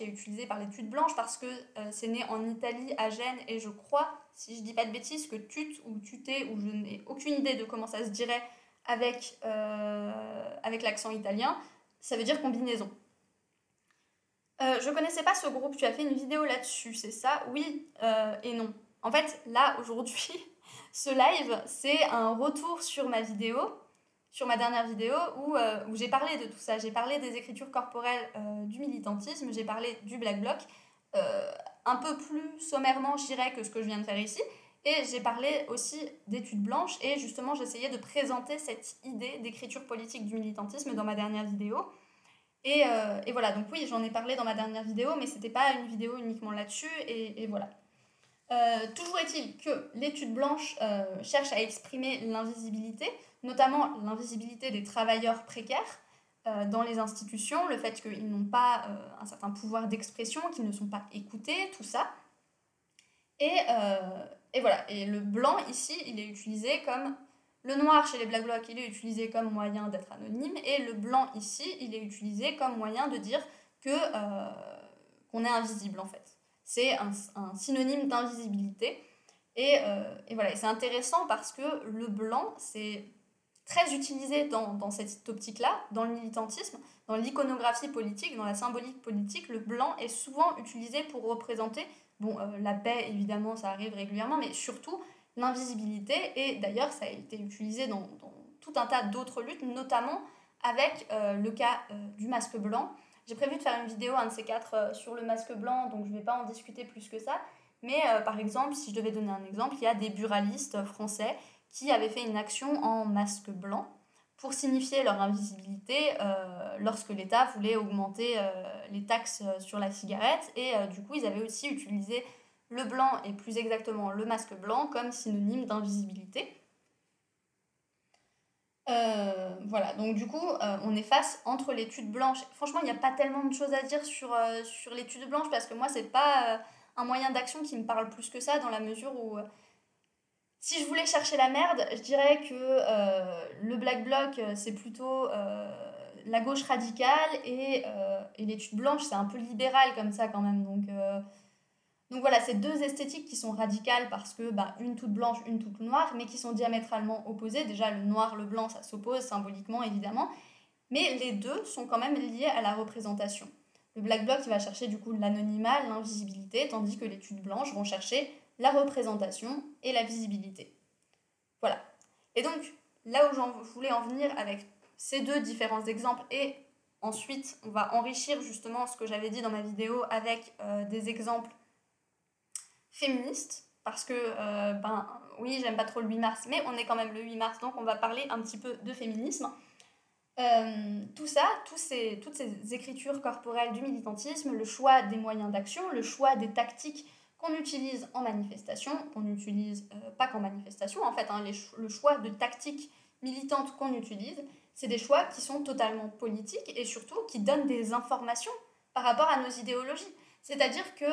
est utilisée par les tudes blanches parce que c'est né en Italie, à Gênes, et je crois, si je dis pas de bêtises, que tute ou tuté, ou je n'ai aucune idée de comment ça se dirait avec l'accent italien, ça veut dire combinaison. Je connaissais pas ce groupe, tu as fait une vidéo là-dessus, c'est ça? Oui et non. En fait, là, aujourd'hui, ce live, c'est un retour sur ma vidéo, sur ma dernière vidéo, où j'ai parlé de tout ça. J'ai parlé des écritures corporelles du militantisme, j'ai parlé du Black Bloc, un peu plus sommairement, je dirais, que ce que je viens de faire ici. Et j'ai parlé aussi d'études blanches, et justement, j'essayais de présenter cette idée d'écriture politique du militantisme dans ma dernière vidéo. Et voilà, donc oui, j'en ai parlé dans ma dernière vidéo, mais c'était pas une vidéo uniquement là-dessus, et voilà. Toujours est-il que l'étude blanche cherche à exprimer l'invisibilité, notamment l'invisibilité des travailleurs précaires dans les institutions, le fait qu'ils n'ont pas un certain pouvoir d'expression, qu'ils ne sont pas écoutés, tout ça. Et voilà, et le blanc ici, il est utilisé comme... Le noir chez les Black Blocs, il est utilisé comme moyen d'être anonyme, et le blanc ici, il est utilisé comme moyen de dire qu'on est invisible en fait. C'est un synonyme d'invisibilité. Et voilà, et c'est intéressant parce que le blanc, c'est très utilisé dans cette optique-là, dans le militantisme, dans l'iconographie politique, dans la symbolique politique. Le blanc est souvent utilisé pour représenter, bon, la paix, évidemment, ça arrive régulièrement, mais surtout l'invisibilité. Et d'ailleurs, ça a été utilisé dans tout un tas d'autres luttes, notamment avec le cas du masque blanc. J'ai prévu de faire une vidéo, un de ces quatre, sur le masque blanc, donc je ne vais pas en discuter plus que ça. Mais par exemple, si je devais donner un exemple, il y a des buralistes français qui avaient fait une action en masque blanc pour signifier leur invisibilité lorsque l'État voulait augmenter les taxes sur la cigarette. Et du coup, ils avaient aussi utilisé le blanc, et plus exactement le masque blanc, comme synonyme d'invisibilité. Voilà, donc du coup, on est face entre l'étude blanche. Franchement, il n'y a pas tellement de choses à dire sur l'étude blanche, parce que moi, c'est pas un moyen d'action qui me parle plus que ça, dans la mesure où si je voulais chercher la merde, je dirais que le Black Bloc, c'est plutôt la gauche radicale, et l'étude blanche, c'est un peu libéral comme ça quand même. Donc voilà, c'est deux esthétiques qui sont radicales parce que une toute blanche, une toute noire, mais qui sont diamétralement opposées. Déjà, le noir, le blanc, ça s'oppose symboliquement, évidemment, mais les deux sont quand même liés à la représentation. Le Black Bloc, il va chercher du coup l'anonymat, l'invisibilité, tandis que les tudes blanches vont chercher la représentation et la visibilité. Voilà. Et donc, là où je voulais en venir avec ces deux différents exemples, et ensuite on va enrichir justement ce que j'avais dit dans ma vidéo avec des exemples féministes, parce que, oui, j'aime pas trop le 8 mars, mais on est quand même le 8 mars, donc on va parler un petit peu de féminisme. Tout ça, toutes ces écritures corporelles du militantisme, le choix des moyens d'action, le choix des tactiques qu'on utilise en manifestation, qu'on n'utilise pas qu'en manifestation, en fait, le choix de tactiques militantes qu'on utilise, c'est des choix qui sont totalement politiques et surtout qui donnent des informations par rapport à nos idéologies. C'est-à-dire que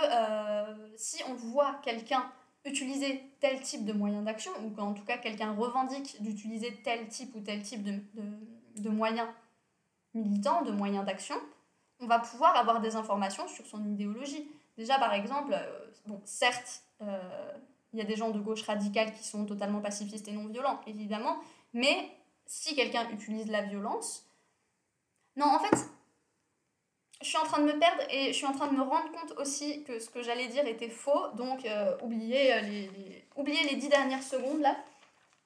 si on voit quelqu'un utiliser tel type de moyen d'action, ou qu'en tout cas quelqu'un revendique d'utiliser tel type ou tel type de moyens militants, de moyens d'action, on va pouvoir avoir des informations sur son idéologie. Déjà, par exemple, certes, il y a des gens de gauche radicale qui sont totalement pacifistes et non violents, évidemment, mais si quelqu'un utilise la violence... Non, en fait, je suis en train de me perdre et je suis en train de me rendre compte aussi que ce que j'allais dire était faux, donc oubliez les 10 dernières secondes là,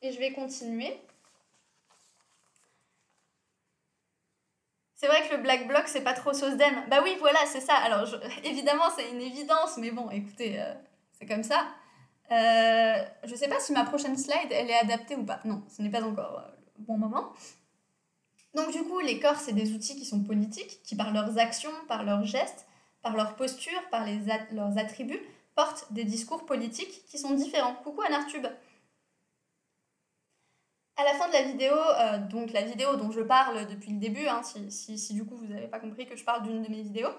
et je vais continuer. C'est vrai que le Black Bloc, c'est pas trop sauce d'aime. Bah oui, voilà, c'est ça. Alors, évidemment, c'est une évidence, mais bon, écoutez, c'est comme ça. Je sais pas si ma prochaine slide, elle est adaptée ou pas. Non, ce n'est pas encore le bon moment. Donc du coup, les corps, c'est des outils qui sont politiques, qui par leurs actions, par leurs gestes, par leur posture, par leurs attributs, portent des discours politiques qui sont différents. Coucou Anartube. À la fin de la vidéo, donc la vidéo dont je parle depuis le début, hein, si du coup vous n'avez pas compris que je parle d'une de mes vidéos,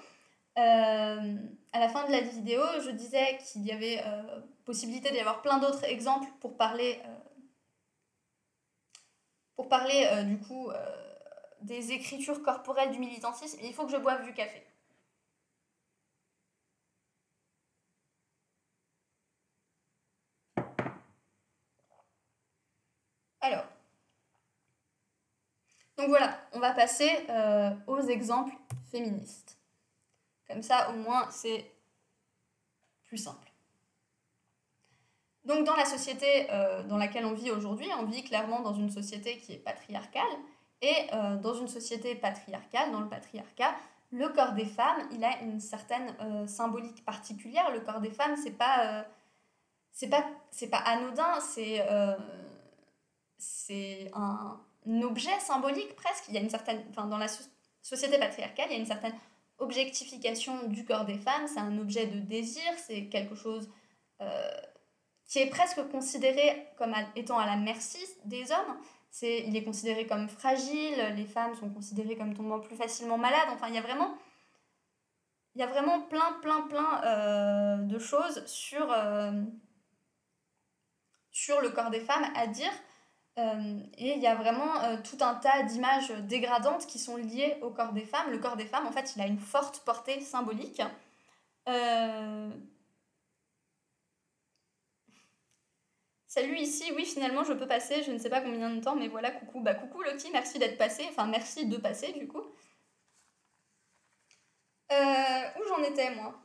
à la fin de la vidéo, je disais qu'il y avait possibilité d'y avoir plein d'autres exemples pour parler du coup des écritures corporelles du militantisme. Il faut que je boive du café. Alors, donc voilà, on va passer aux exemples féministes. Comme ça, au moins, c'est plus simple. Donc dans la société dans laquelle on vit aujourd'hui, on vit clairement dans une société qui est patriarcale, et dans une société patriarcale, dans le patriarcat, le corps des femmes, il a une certaine symbolique particulière. Le corps des femmes, c'est pas anodin, c'est un objet symbolique presque. Il y a une certaine, dans la société patriarcale, il y a une certaine objectification du corps des femmes. C'est un objet de désir, c'est quelque chose qui est presque considéré comme étant à la merci des hommes. Il est considéré comme fragile, les femmes sont considérées comme tombant plus facilement malades. Enfin, il y a vraiment il y a vraiment plein de choses sur le corps des femmes à dire. Et il y a vraiment tout un tas d'images dégradantes qui sont liées au corps des femmes. Le corps des femmes, en fait, il a une forte portée symbolique. Salut ici, oui, finalement, je peux passer, je ne sais pas combien de temps, mais voilà, coucou. Bah, coucou Loki, merci d'être passé, enfin, merci de passer, du coup. Où j'en étais, moi?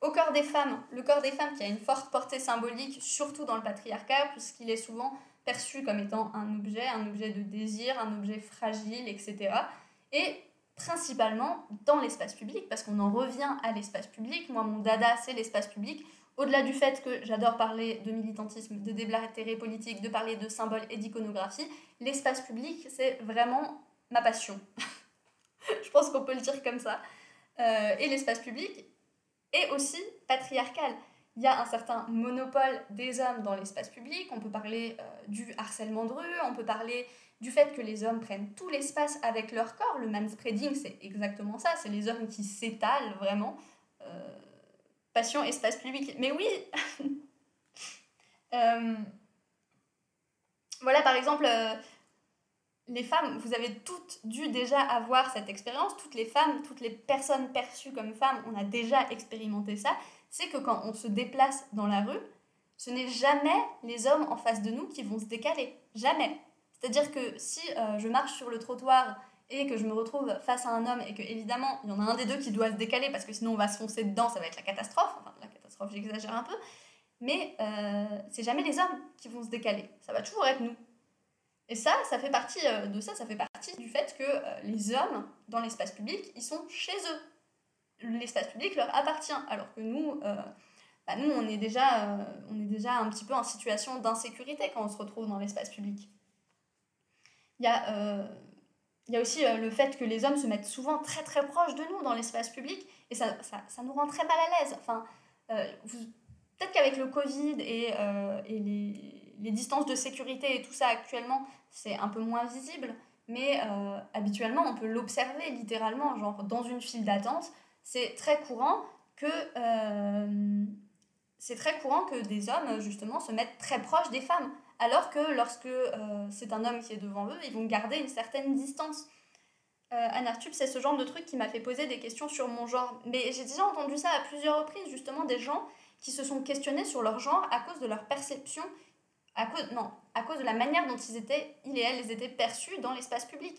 Au corps des femmes. Le corps des femmes qui a une forte portée symbolique, surtout dans le patriarcat, puisqu'il est souvent perçu comme étant un objet de désir, un objet fragile, etc. Et principalement dans l'espace public, parce qu'on en revient à l'espace public. Moi, mon dada, c'est l'espace public. Au-delà du fait que j'adore parler de militantisme, de déblatéré politique, de parler de symboles et d'iconographie, l'espace public, c'est vraiment ma passion. Je pense qu'on peut le dire comme ça. Et l'espace public est aussi patriarcal. Il y a un certain monopole des hommes dans l'espace public. On peut parler du harcèlement de rue, on peut parler du fait que les hommes prennent tout l'espace avec leur corps. Le manspreading, c'est exactement ça. C'est les hommes qui s'étalent vraiment. Passion, espace public. Mais oui Voilà, par exemple, les femmes, vous avez toutes dû déjà avoir cette expérience. Toutes les femmes, toutes les personnes perçues comme femmes, on a déjà expérimenté ça. C'est que quand on se déplace dans la rue, ce n'est jamais les hommes en face de nous qui vont se décaler. Jamais. C'est-à-dire que si je marche sur le trottoir et que je me retrouve face à un homme et que, évidemment, il y en a un des deux qui doit se décaler parce que sinon on va se foncer dedans, ça va être la catastrophe. Enfin, la catastrophe, j'exagère un peu. Mais c'est jamais les hommes qui vont se décaler. Ça va toujours être nous. Et ça fait partie de ça, ça fait partie du fait que les hommes, dans l'espace public, ils sont chez eux. L'espace public leur appartient, alors que nous, nous on est déjà un petit peu en situation d'insécurité quand on se retrouve dans l'espace public. Il y a aussi le fait que les hommes se mettent souvent très très proches de nous dans l'espace public, et ça nous rend très mal à l'aise. Enfin, peut-être qu'avec le Covid et les distances de sécurité et tout ça actuellement, c'est un peu moins visible, mais habituellement on peut l'observer littéralement, genre dans une file d'attente, c'est très courant que des hommes justement se mettent très proches des femmes, alors que lorsque c'est un homme qui est devant eux, ils vont garder une certaine distance. Anartube, c'est ce genre de truc qui m'a fait poser des questions sur mon genre. Mais j'ai déjà entendu ça à plusieurs reprises, justement, des gens qui se sont questionnés sur leur genre à cause de leur perception, à cause de la manière dont il et elles étaient perçus dans l'espace public.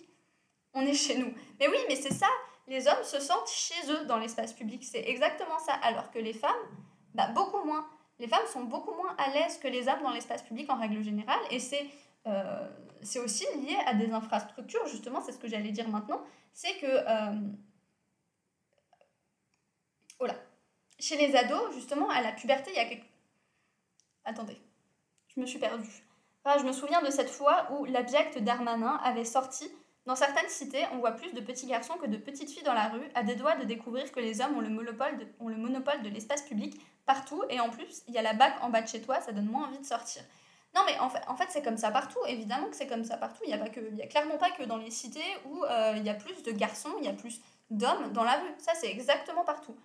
On est chez nous. Mais oui, mais c'est ça, les hommes se sentent chez eux dans l'espace public, c'est exactement ça. Alors que les femmes, beaucoup moins. Les femmes sont beaucoup moins à l'aise que les hommes dans l'espace public en règle générale, et c'est aussi lié à des infrastructures, justement, c'est ce que j'allais dire maintenant, c'est que chez les ados, justement, à la puberté, il y a quelque... Attendez, je me suis perdue. Je me souviens de cette fois où l'abject Darmanin avait sorti: dans certaines cités, on voit plus de petits garçons que de petites filles dans la rue, à des doigts de découvrir que les hommes ont le monopole de l'espace public partout, et en plus, il y a la BAC en bas de chez toi, ça donne moins envie de sortir. Non, mais en fait c'est comme ça partout, évidemment que c'est comme ça partout. Il y a clairement pas que dans les cités où il y a plus de garçons, il y a plus d'hommes dans la rue. Ça, c'est exactement partout.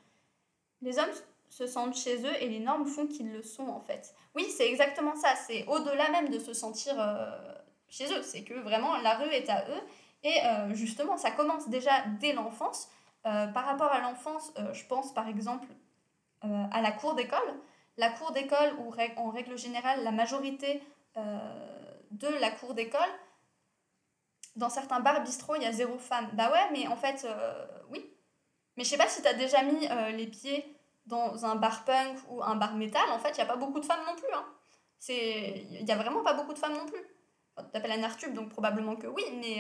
Les hommes se sentent chez eux et les normes font qu'ils le sont, en fait. Oui, c'est exactement ça. C'est au-delà même de se sentir chez eux. C'est que vraiment, la rue est à eux. Et justement, ça commence déjà dès l'enfance. Par rapport à l'enfance, je pense par exemple à la cour d'école. La cour d'école, où en règle générale, la majorité de la cour d'école, dans certains bars bistrots, il y a 0 femme. Bah ouais, mais en fait, oui. Mais je sais pas si t'as déjà mis les pieds dans un bar punk ou un bar métal, en fait, il n'y a pas beaucoup de femmes non plus. Hein. Il n'y a vraiment pas beaucoup de femmes non plus. Enfin, t'appelles un Artube, donc probablement que oui, mais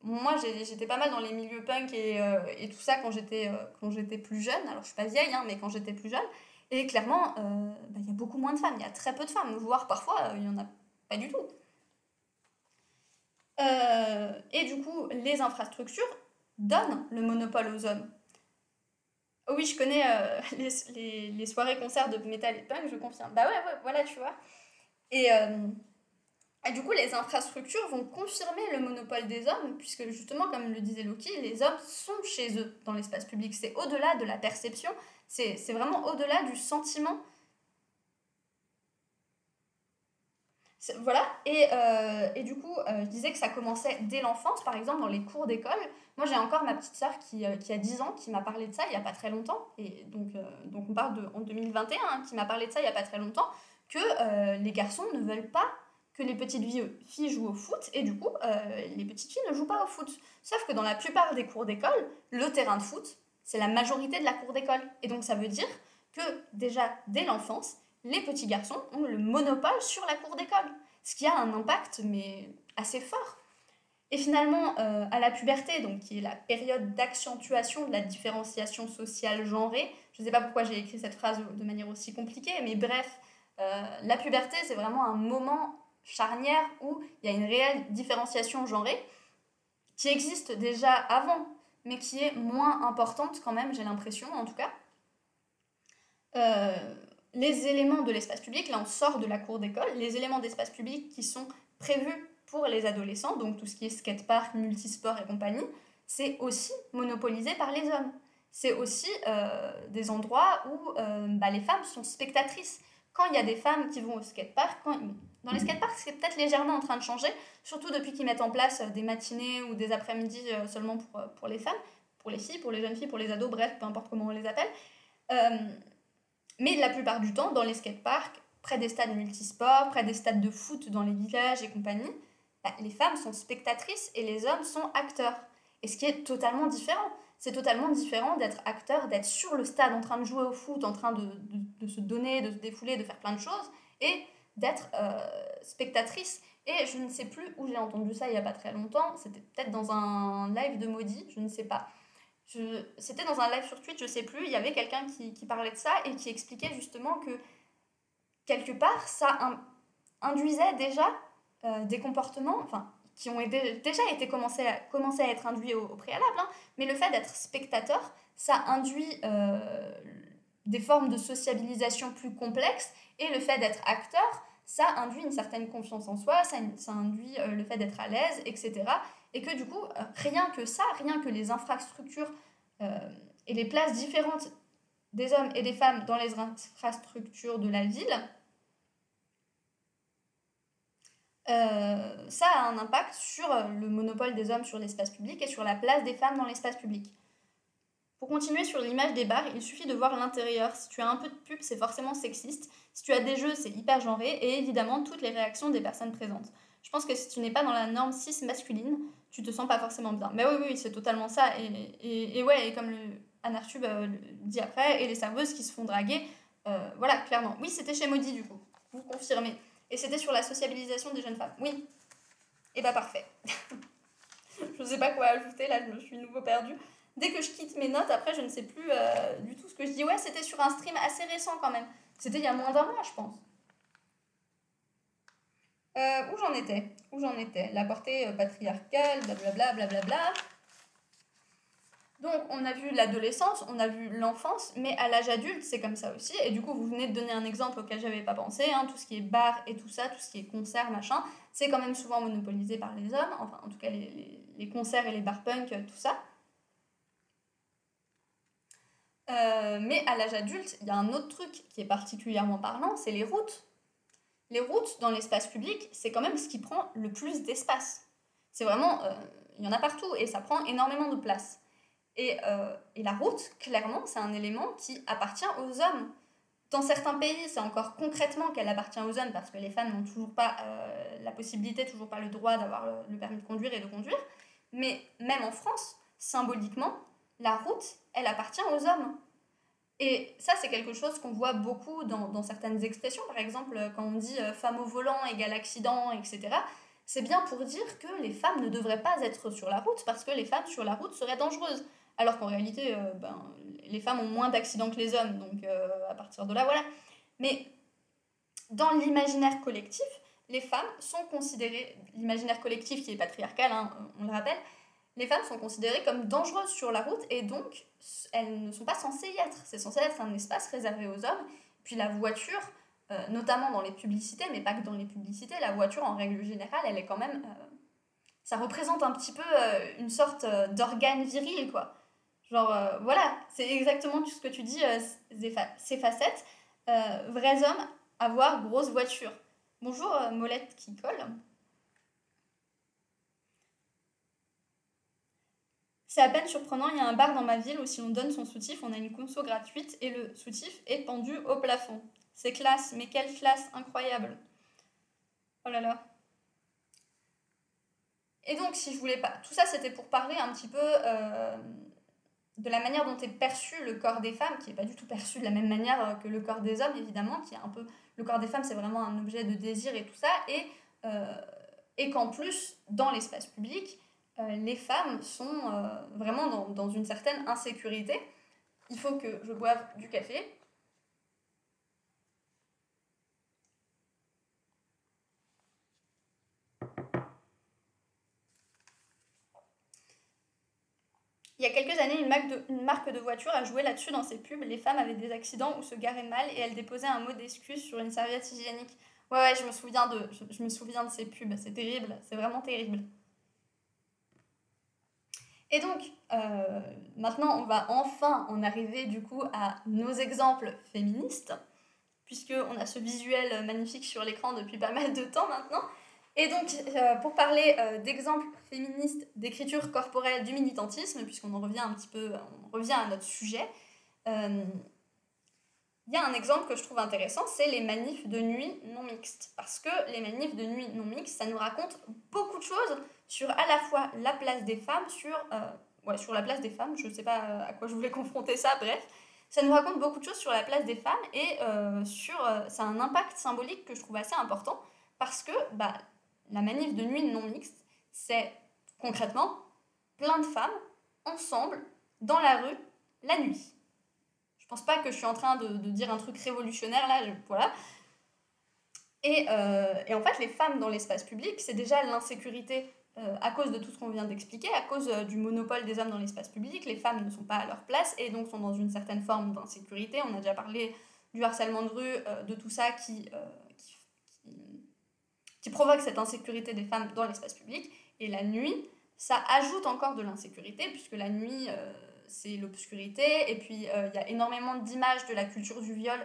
moi, j'étais pas mal dans les milieux punk et tout ça quand j'étais plus jeune. Alors, je suis pas vieille, hein, mais quand j'étais plus jeune. Et clairement, il y a beaucoup moins de femmes. Il y a très peu de femmes, voire parfois, il y en a pas du tout. Et du coup, les infrastructures donnent le monopole aux hommes. Oh oui, je connais les soirées-concerts de métal et de punk, je confirme. Bah ouais, voilà, tu vois. Et Et du coup, les infrastructures vont confirmer le monopole des hommes, puisque justement, comme le disait Loki, les hommes sont chez eux dans l'espace public. C'est au-delà de la perception, c'est vraiment au-delà du sentiment. Voilà, et du coup, je disais que ça commençait dès l'enfance, par exemple dans les cours d'école. Moi, j'ai encore ma petite sœur qui a 10 ans, qui m'a parlé de ça il n'y a pas très longtemps, et donc on parle en 2021, hein, qui m'a parlé de ça il n'y a pas très longtemps, que les garçons ne veulent pas que les petites filles jouent au foot, et du coup, les petites filles ne jouent pas au foot. Sauf que dans la plupart des cours d'école, le terrain de foot, c'est la majorité de la cour d'école. Et donc ça veut dire que déjà, dès l'enfance, les petits garçons ont le monopole sur la cour d'école, ce qui a un impact mais assez fort. Et finalement, à la puberté, donc qui est la période d'accentuation de la différenciation sociale genrée, je ne sais pas pourquoi j'ai écrit cette phrase de manière aussi compliquée, mais bref, la puberté, c'est vraiment un moment charnière où il y a une réelle différenciation genrée qui existe déjà avant, mais qui est moins importante quand même, j'ai l'impression en tout cas. Les éléments de l'espace public, là on sort de la cour d'école, les éléments d'espace public qui sont prévus pour les adolescents, donc tout ce qui est skatepark, multisport et compagnie, c'est aussi monopolisé par les hommes. C'est aussi des endroits où les femmes sont spectatrices. Quand il y a des femmes qui vont au skatepark, dans les skateparks c'est peut-être légèrement en train de changer, surtout depuis qu'ils mettent en place des matinées ou des après-midi seulement pour les femmes, pour les filles, pour les jeunes filles, pour les ados, bref, peu importe comment on les appelle. Mais la plupart du temps, dans les skateparks, près des stades multisports, près des stades de foot dans les villages et compagnie, les femmes sont spectatrices et les hommes sont acteurs. Et ce qui est totalement différent. C'est totalement différent d'être acteur, d'être sur le stade en train de jouer au foot, en train de se donner, de se défouler, de faire plein de choses, et d'être spectatrice. Et je ne sais plus où j'ai entendu ça il n'y a pas très longtemps, c'était peut-être dans un live de Maudit, je ne sais pas. C'était dans un live sur Twitch, je sais plus, il y avait quelqu'un qui parlait de ça et qui expliquait justement que quelque part ça induisait déjà des comportements, enfin qui ont déjà été commencé à être induits au préalable, hein, mais le fait d'être spectateur, ça induit des formes de sociabilisation plus complexes, et le fait d'être acteur, ça induit une certaine confiance en soi, ça induit le fait d'être à l'aise, etc. Et que du coup, rien que ça, rien que les infrastructures et les places différentes des hommes et des femmes dans les infrastructures de la ville, ça a un impact sur le monopole des hommes sur l'espace public et sur la place des femmes dans l'espace public. Pour continuer sur l'image des bars, il suffit de voir l'intérieur. Si tu as un peu de pub, c'est forcément sexiste. Si tu as des jeux, c'est hyper genré. Et évidemment, toutes les réactions des personnes présentes. Je pense que si tu n'es pas dans la norme cis masculine, tu te sens pas forcément bien. Mais oui, c'est totalement ça. Et comme Anartube le dit après, et les serveuses qui se font draguer, voilà, clairement. Oui, c'était chez Maudit, du coup. Vous confirmez. Et c'était sur la sociabilisation des jeunes femmes. Oui. Et bah parfait. Je sais pas quoi ajouter, là, je me suis nouveau perdue. Dès que je quitte mes notes, après, je ne sais plus du tout ce que je dis. Ouais, c'était sur un stream assez récent quand même. C'était il y a moins d'un mois, je pense. Où j'en étais La portée patriarcale, blablabla, blablabla. Donc, on a vu l'adolescence, on a vu l'enfance, mais à l'âge adulte, c'est comme ça aussi. Et du coup, vous venez de donner un exemple auquel j'avais pas pensé. Hein, tout ce qui est bar et tout ça, tout ce qui est concert, machin, c'est quand même souvent monopolisé par les hommes. Enfin, en tout cas, les concerts et les bars punk, tout ça. Mais à l'âge adulte, il y a un autre truc qui est particulièrement parlant, c'est les routes. Les routes dans l'espace public, c'est quand même ce qui prend le plus d'espace. C'est vraiment, il y en a partout et ça prend énormément de place. Et la route, clairement, c'est un élément qui appartient aux hommes. Dans certains pays, c'est encore concrètement qu'elle appartient aux hommes parce que les femmes n'ont toujours pas la possibilité, toujours pas le droit d'avoir le permis de conduire et de conduire. Mais même en France, symboliquement, la route, elle appartient aux hommes. Et ça, c'est quelque chose qu'on voit beaucoup dans certaines expressions. Par exemple, quand on dit femme au volant égale accident, etc., c'est bien pour dire que les femmes ne devraient pas être sur la route parce que les femmes sur la route seraient dangereuses. Alors qu'en réalité, les femmes ont moins d'accidents que les hommes. Donc, à partir de là, voilà. Mais dans l'imaginaire collectif, les femmes sont considérées, l'imaginaire collectif qui est patriarcal, hein, on le rappelle, les femmes sont considérées comme dangereuses sur la route et donc elles ne sont pas censées y être. C'est censé être un espace réservé aux hommes. Puis la voiture, notamment dans les publicités, mais pas que dans les publicités. La voiture, en règle générale, elle est quand même... ça représente un petit peu une sorte d'organe viril, quoi. Genre, voilà, c'est exactement tout ce que tu dis, ces facettes. Vrais hommes, avoir grosse voiture. Bonjour, Molette qui colle. C'est à peine surprenant, il y a un bar dans ma ville où si on donne son soutif, on a une conso gratuite et le soutif est pendu au plafond. C'est classe, mais quelle classe incroyable. Oh là là. Et donc, si je voulais pas... Tout ça, c'était pour parler un petit peu de la manière dont est perçu le corps des femmes, qui n'est pas du tout perçu de la même manière que le corps des hommes, évidemment, qui est un peu... Le corps des femmes, c'est vraiment un objet de désir et tout ça, et qu'en plus, dans l'espace public, les femmes sont vraiment dans une certaine insécurité. Il faut que je boive du café. Il y a quelques années, une marque de voiture a joué là-dessus dans ses pubs. Les femmes avaient des accidents ou se garaient mal et elles déposaient un mot d'excuse sur une serviette hygiénique. Ouais, je me souviens de ces pubs. C'est terrible, c'est vraiment terrible. Et donc, maintenant, on va enfin en arriver du coup à nos exemples féministes, puisqu'on a ce visuel magnifique sur l'écran depuis pas mal de temps maintenant. Et donc, pour parler d'exemples féministes d'écriture corporelle du militantisme, puisqu'on en revient un petit peu, on revient à notre sujet, il y a un exemple que je trouve intéressant, c'est les manifs de nuit non mixtes. Parce que les manifs de nuit non mixtes, ça nous raconte beaucoup de choses sur à la fois la place des femmes, sur la place des femmes, je ne sais pas à quoi je voulais confronter ça, bref. Ça nous raconte beaucoup de choses sur la place des femmes et ça a un impact symbolique que je trouve assez important parce que la manif de nuit non mixte, c'est concrètement plein de femmes ensemble dans la rue la nuit. Je pense pas que je suis en train de dire un truc révolutionnaire là, voilà. Et en fait, les femmes dans l'espace public, c'est déjà l'insécurité à cause de tout ce qu'on vient d'expliquer, à cause du monopole des hommes dans l'espace public. Les femmes ne sont pas à leur place et donc sont dans une certaine forme d'insécurité. On a déjà parlé du harcèlement de rue, de tout ça qui provoque cette insécurité des femmes dans l'espace public. Et la nuit, ça ajoute encore de l'insécurité, puisque la nuit, c'est l'obscurité, et puis il y a énormément d'images de la culture du viol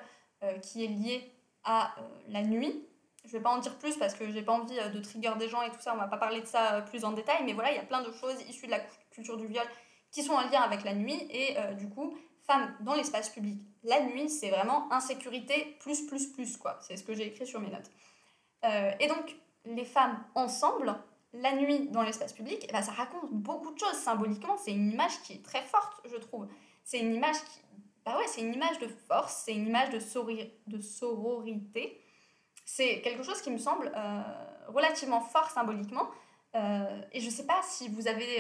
qui est liée à la nuit. Je ne vais pas en dire plus parce que j'ai pas envie de trigger des gens et tout ça, on va pas parler de ça plus en détail, mais voilà, il y a plein de choses issues de la culture du viol qui sont en lien avec la nuit, et du coup, femmes dans l'espace public, la nuit, c'est vraiment insécurité plus, quoi. C'est ce que j'ai écrit sur mes notes. Et donc, les femmes ensemble, la nuit dans l'espace public, ça raconte beaucoup de choses symboliquement. C'est une image qui est très forte, je trouve. C'est une image c'est une image de force, c'est une image de sororité. C'est quelque chose qui me semble relativement fort symboliquement. Et je sais pas si vous avez...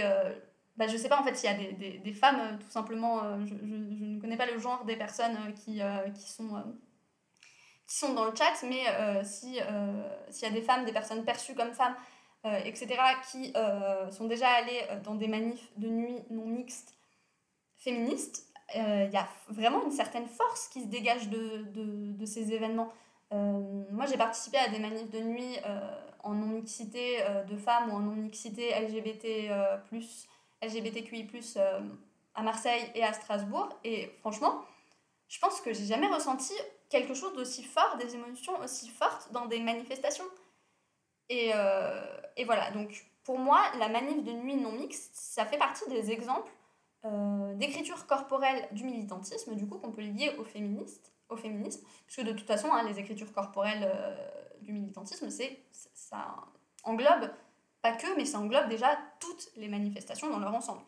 je sais pas en fait s'il y a des femmes, tout simplement, je ne connais pas le genre des personnes qui sont dans le chat, mais s'il y a des femmes, des personnes perçues comme femmes, etc., qui sont déjà allées dans des manifs de nuit non mixtes féministes, il y a vraiment une certaine force qui se dégage de ces événements. Moi, j'ai participé à des manifs de nuit en non-mixité de femmes ou en non-mixité LGBTQI+, à Marseille et à Strasbourg, et franchement, je pense que j'ai jamais ressenti quelque chose d'aussi fort, des émotions aussi fortes dans des manifestations. Et voilà, donc pour moi, la manif de nuit non mixte, ça fait partie des exemples d'écriture corporelle du militantisme, du coup, qu'on peut lier au féminisme, puisque de toute façon, les écritures corporelles du militantisme, ça englobe, pas que, mais ça englobe déjà toutes les manifestations dans leur ensemble.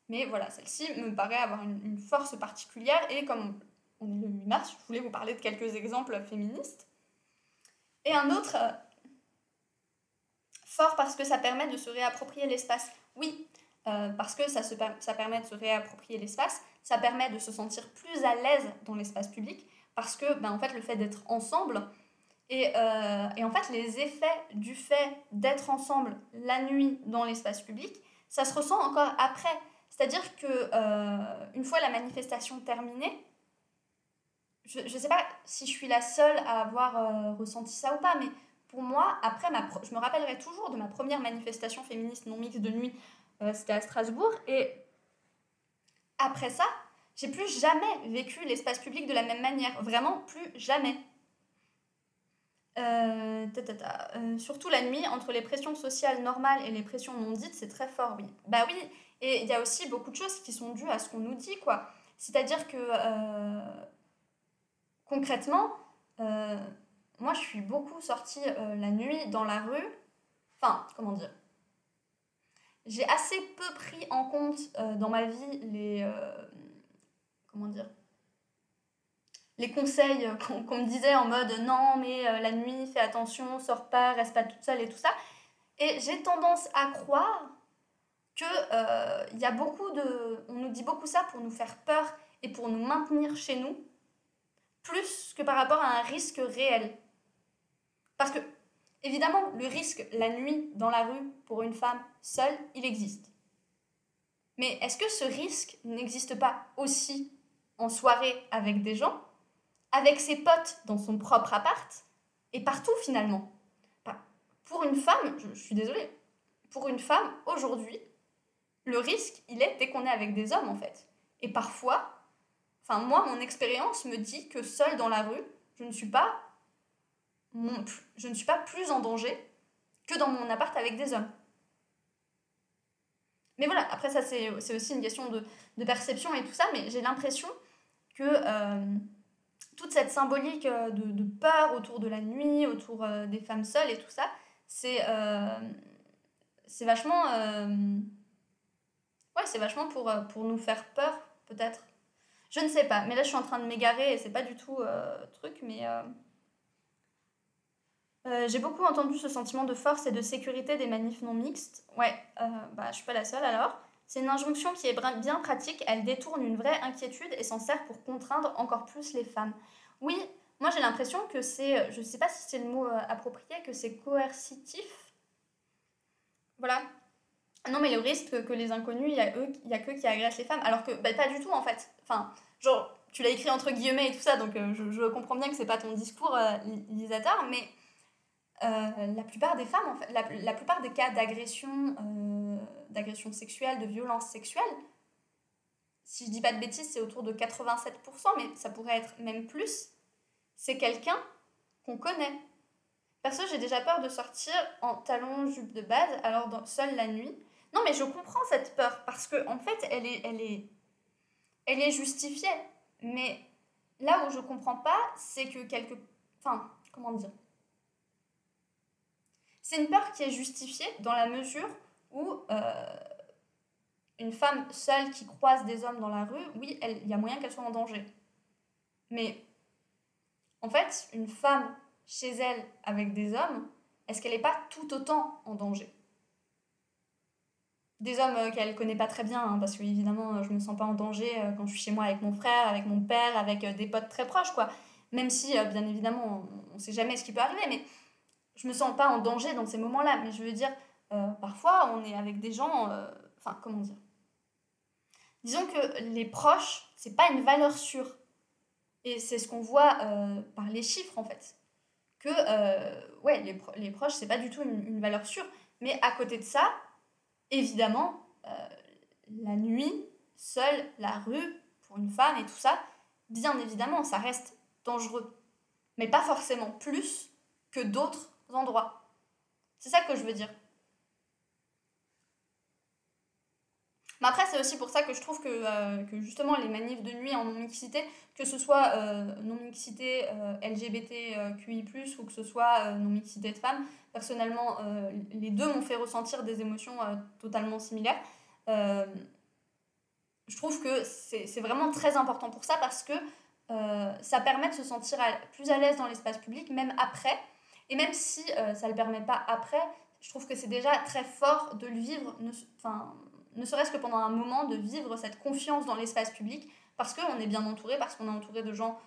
Mais voilà, celle-ci me paraît avoir une force particulière, et comme on est le 8 mars, je voulais vous parler de quelques exemples féministes. Et un autre, fort parce que ça permet de se réapproprier l'espace. Oui, parce que ça permet de se réapproprier l'espace, ça permet de se sentir plus à l'aise dans l'espace public, parce que en fait, le fait d'être ensemble, et en fait, les effets du fait d'être ensemble la nuit dans l'espace public, ça se ressent encore après. C'est-à-dire que une fois la manifestation terminée, je sais pas si je suis la seule à avoir ressenti ça ou pas, mais pour moi, après, je me rappellerai toujours de ma première manifestation féministe non mixte de nuit, c'était à Strasbourg, et après ça, j'ai plus jamais vécu l'espace public de la même manière, vraiment plus jamais. Surtout la nuit, entre les pressions sociales normales et les pressions non dites, c'est très fort, oui. Bah oui, et il y a aussi beaucoup de choses qui sont dues à ce qu'on nous dit, quoi. C'est-à-dire que, concrètement, euh, moi, je suis beaucoup sortie la nuit dans la rue. Enfin, comment dire? J'ai assez peu pris en compte dans ma vie comment dire? Les conseils qu'on me disait en mode non, mais la nuit, fais attention, sors pas, reste pas toute seule et tout ça. Et j'ai tendance à croire que y a on nous dit beaucoup ça pour nous faire peur et pour nous maintenir chez nous, plus que par rapport à un risque réel. Parce que, évidemment, le risque la nuit dans la rue pour une femme seule, il existe. Mais est-ce que ce risque n'existe pas aussi en soirée avec des gens, avec ses potes dans son propre appart, et partout finalement? Pour une femme, je suis désolée, pour une femme, aujourd'hui, le risque, il est dès qu'on est avec des hommes en fait. Et parfois, enfin moi, mon expérience me dit que seule dans la rue, je ne suis pas plus en danger que dans mon appart avec des hommes. Mais voilà, après ça c'est aussi une question de perception et tout ça, mais j'ai l'impression que toute cette symbolique de peur autour de la nuit, autour des femmes seules et tout ça, c'est vachement... ouais, c'est vachement pour nous faire peur, peut-être. Je ne sais pas, mais là je suis en train de m'égarer et c'est pas du tout truc, mais... j'ai beaucoup entendu ce sentiment de force et de sécurité des manifs non mixtes. Ouais, bah je suis pas la seule alors. C'est une injonction qui est bien pratique, elle détourne une vraie inquiétude et s'en sert pour contraindre encore plus les femmes. Oui, moi j'ai l'impression que c'est, je sais pas si c'est le mot approprié, que c'est coercitif. Voilà. Non mais le risque que les inconnus, il y a qu'eux qui agressent les femmes, alors que bah, pas du tout en fait. Enfin, genre, tu l'as écrit entre guillemets et tout ça, donc je comprends bien que c'est pas ton discours, Lisator, mais la plupart des femmes, en fait, la plupart des cas d'agression sexuelle, de violence sexuelle, si je dis pas de bêtises, c'est autour de 87%, mais ça pourrait être même plus, c'est quelqu'un qu'on connaît. Perso, j'ai déjà peur de sortir en talons, jupe de base, alors seule la nuit. Non, mais je comprends cette peur, parce que en fait, elle est justifiée. Mais là où je comprends pas, c'est que Enfin, comment dire? C'est une peur qui est justifiée dans la mesure où une femme seule qui croise des hommes dans la rue, oui, il y a moyen qu'elle soit en danger. Mais en fait, une femme chez elle avec des hommes, est-ce qu'elle n'est pas tout autant en danger? Des hommes qu'elle connaît pas très bien, hein, parce que évidemment, je me sens pas en danger quand je suis chez moi avec mon frère, avec mon père, avec des potes très proches, quoi. Même si, bien évidemment, on sait jamais ce qui peut arriver, mais je me sens pas en danger dans ces moments-là. Mais je veux dire, parfois, on est avec des gens, enfin, comment dire? Disons que les proches, c'est pas une valeur sûre. Et c'est ce qu'on voit par les chiffres, en fait. Que, ouais, les proches, c'est pas du tout une valeur sûre. Mais à côté de ça, évidemment, la nuit, seule, la rue, pour une femme et tout ça, bien évidemment, ça reste dangereux. Mais pas forcément plus que d'autres endroits. C'est ça que je veux dire. Mais après, c'est aussi pour ça que je trouve que justement les manifs de nuit en non-mixité, que ce soit non-mixité LGBTQI+, ou que ce soit non-mixité de femmes, personnellement, les deux m'ont fait ressentir des émotions totalement similaires. Euh, je trouve que c'est vraiment très important pour ça parce que ça permet de se sentir plus à l'aise dans l'espace public, même après. Et même si ça ne le permet pas après, je trouve que c'est déjà très fort de le vivre, ne serait-ce que pendant un moment, de vivre cette confiance dans l'espace public, parce qu'on est bien entouré, parce qu'on est entouré de gens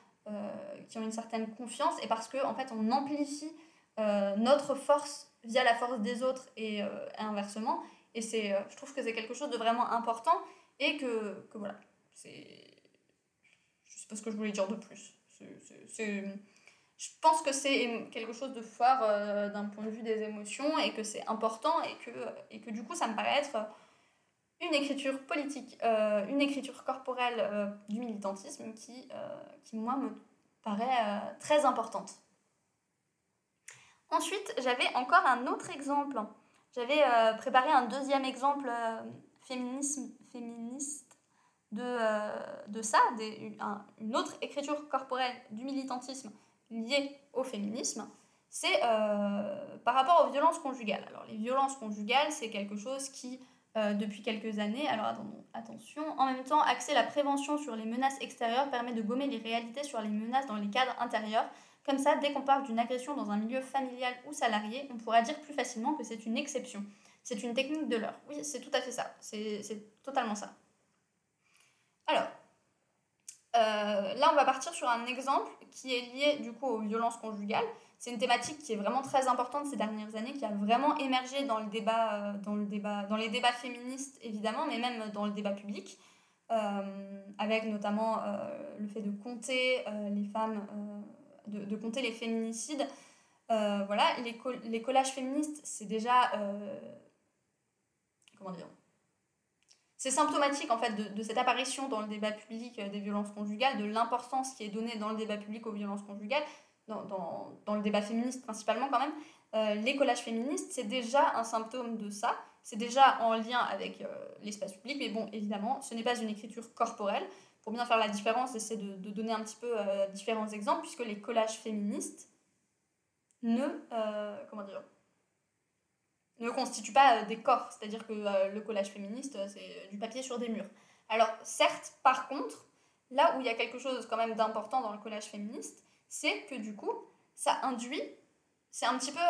qui ont une certaine confiance, et parce qu'en fait, on amplifie notre force via la force des autres, et inversement. Et je trouve que c'est quelque chose de vraiment important, et que voilà, je sais pas ce que je voulais dire de plus. Je pense que c'est quelque chose de fort d'un point de vue des émotions et que c'est important et que du coup ça me paraît être une écriture politique, une écriture corporelle du militantisme qui, moi, me paraît très importante. Ensuite, j'avais encore un autre exemple. J'avais préparé un deuxième exemple féministe de ça, une autre écriture corporelle du militantisme liée au féminisme. C'est par rapport aux violences conjugales. Alors, les violences conjugales, c'est quelque chose qui, depuis quelques années, alors attention, en même temps, axer la prévention sur les menaces extérieures permet de gommer les réalités sur les menaces dans les cadres intérieurs. Comme ça, dès qu'on parle d'une agression dans un milieu familial ou salarié, on pourra dire plus facilement que c'est une exception. C'est une technique de l'heure. Oui, c'est tout à fait ça. C'est totalement ça. Alors, là, on va partir sur un exemple qui est lié du coup aux violences conjugales. C'est une thématique qui est vraiment très importante ces dernières années, qui a vraiment émergé dans les débats féministes évidemment, mais même dans le débat public, avec notamment le fait de compter les femmes, de compter les féminicides. Voilà, les collages féministes, c'est déjà comment dire, c'est symptomatique en fait de cette apparition dans le débat public des violences conjugales, de l'importance qui est donnée dans le débat public aux violences conjugales, dans le débat féministe principalement quand même. Les collages féministes, c'est déjà un symptôme de ça, c'est déjà en lien avec l'espace public, mais bon, évidemment, ce n'est pas une écriture corporelle. Pour bien faire la différence, j'essaie de donner un petit peu différents exemples, puisque les collages féministes ne constituent pas des corps, c'est-à-dire que le collage féministe, c'est du papier sur des murs. Alors, certes, par contre, là où il y a quelque chose quand même d'important dans le collage féministe, c'est que du coup, ça induit, c'est un petit peu,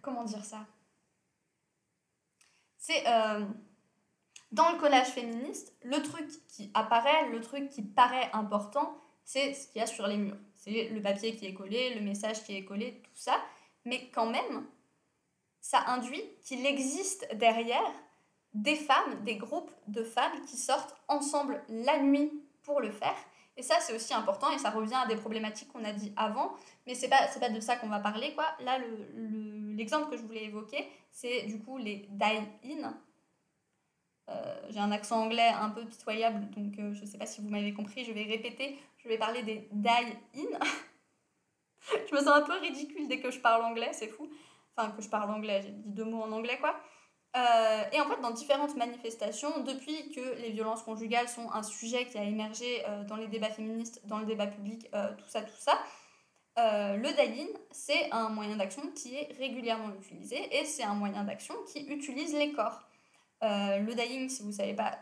comment dire ça, c'est dans le collage féministe, le truc qui apparaît, le truc qui paraît important, c'est ce qu'il y a sur les murs. C'est le papier qui est collé, le message qui est collé, tout ça. Mais quand même, ça induit qu'il existe derrière des femmes, des groupes de femmes qui sortent ensemble la nuit pour le faire. Et ça, c'est aussi important et ça revient à des problématiques qu'on a dit avant. Mais c'est pas de ça qu'on va parler, quoi. Là, l'exemple que je voulais évoquer, c'est du coup les die-in. J'ai un accent anglais un peu pitoyable, donc je ne sais pas si vous m'avez compris, je vais répéter, je vais parler des die-in. Je me sens un peu ridicule dès que je parle anglais, c'est fou. Enfin, que je parle anglais, j'ai dit 2 mots en anglais, quoi. Et en fait, dans différentes manifestations, depuis que les violences conjugales sont un sujet qui a émergé dans les débats féministes, dans le débat public, tout ça, le die-in, c'est un moyen d'action qui est régulièrement utilisé et c'est un moyen d'action qui utilise les corps. Le dying, si vous ne savez pas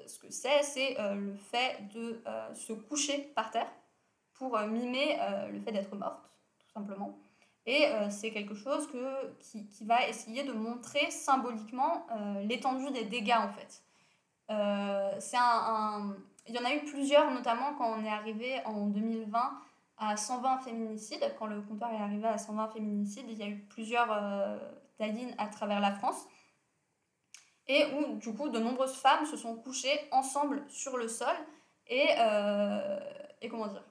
ce que c'est le fait de se coucher par terre pour mimer le fait d'être morte, tout simplement. Et c'est quelque chose qui va essayer de montrer symboliquement l'étendue des dégâts, en fait. Il y en a eu plusieurs, notamment quand on est arrivé en 2020 à 120 féminicides. Quand le compteur est arrivé à 120 féminicides, il y a eu plusieurs die-in à travers la France. Et où, du coup, de nombreuses femmes se sont couchées ensemble sur le sol. Et comment dire,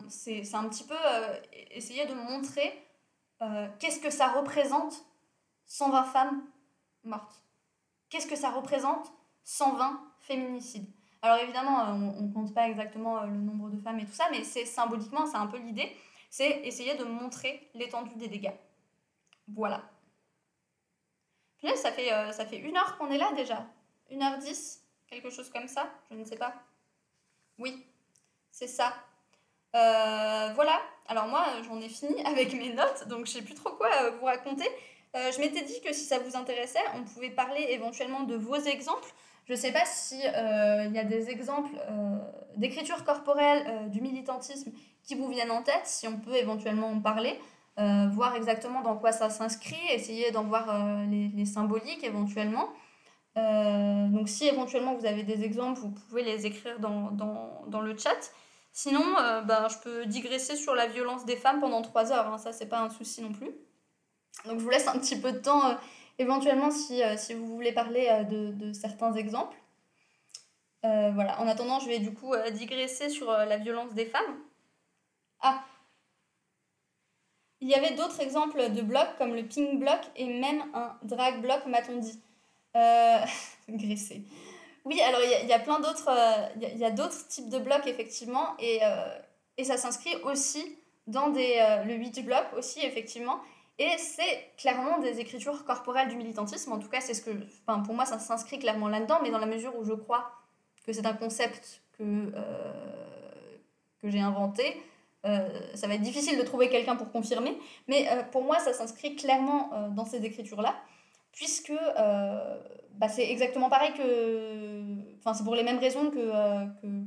c'est un petit peu essayer de montrer qu'est-ce que ça représente 120 femmes mortes. Qu'est-ce que ça représente 120 féminicides. Alors évidemment, on ne compte pas exactement le nombre de femmes et tout ça, mais c'est symboliquement, c'est un peu l'idée, c'est essayer de montrer l'étendue des dégâts. Voilà. Ça fait 1 heure qu'on est là déjà. 1h10, quelque chose comme ça, je ne sais pas. Oui, c'est ça. Voilà, alors moi j'en ai fini avec mes notes, donc je sais plus trop quoi vous raconter. Je m'étais dit que si ça vous intéressait, on pouvait parler éventuellement de vos exemples. Je ne sais pas si il y a des exemples d'écriture corporelle du militantisme qui vous viennent en tête, si on peut éventuellement en parler. Voir exactement dans quoi ça s'inscrit, essayer d'en voir les symboliques éventuellement. Donc si éventuellement vous avez des exemples, vous pouvez les écrire dans le chat. Sinon, je peux digresser sur la violence des femmes pendant 3 heures, hein, ça c'est pas un souci non plus. Donc je vous laisse un petit peu de temps éventuellement si vous voulez parler de certains exemples. Voilà. En attendant, je vais du coup digresser sur la violence des femmes. Ah, il y avait d'autres exemples de blocs comme le pink block et même un drag block, m'a-t-on dit. Euh... Graissé. Oui, alors il y a plein d'autres il y a d'autres types de blocs effectivement et ça s'inscrit aussi dans le witch block aussi effectivement et c'est clairement des écritures corporelles du militantisme. En tout cas, c'est ce que enfin, pour moi ça s'inscrit clairement là-dedans, mais dans la mesure où je crois que c'est un concept que j'ai inventé. Ça va être difficile de trouver quelqu'un pour confirmer, mais pour moi, ça s'inscrit clairement dans ces écritures-là, puisque bah, c'est exactement pareil que... Enfin, c'est pour les mêmes raisons que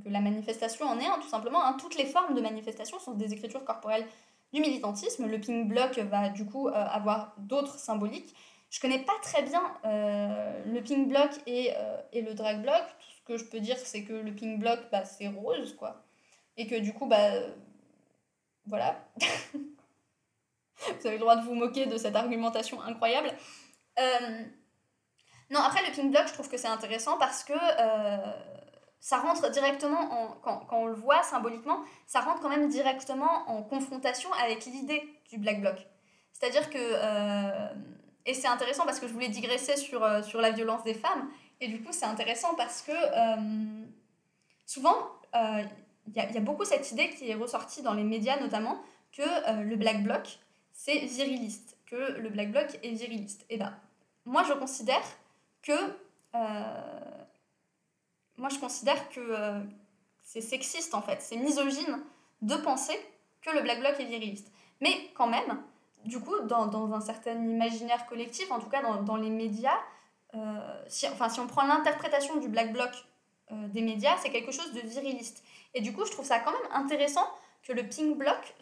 la manifestation en est, hein, tout simplement. Hein. Toutes les formes de manifestation sont des écritures corporelles du militantisme. Le pink block va du coup avoir d'autres symboliques. Je connais pas très bien le pink block et le drag block. Tout ce que je peux dire, c'est que le pink block, bah, c'est rose, quoi. Et que du coup, bah, voilà. Vous avez le droit de vous moquer de cette argumentation incroyable. Non, après, le pink block, je trouve que c'est intéressant parce que ça rentre directement, quand on le voit symboliquement, ça rentre quand même directement en confrontation avec l'idée du black bloc. C'est-à-dire que... et c'est intéressant parce que je voulais digresser sur la violence des femmes. Et du coup, c'est intéressant parce que souvent, il y a beaucoup cette idée qui est ressortie dans les médias notamment, que le black bloc, c'est viriliste, que le black bloc est viriliste. Et ben, moi je considère que c'est sexiste en fait, c'est misogyne de penser que le black bloc est viriliste. Mais quand même, du coup, dans un certain imaginaire collectif, en tout cas dans les médias, si on prend l'interprétation du black bloc des médias, c'est quelque chose de viriliste. Et du coup, je trouve ça quand même intéressant que le pink bloc...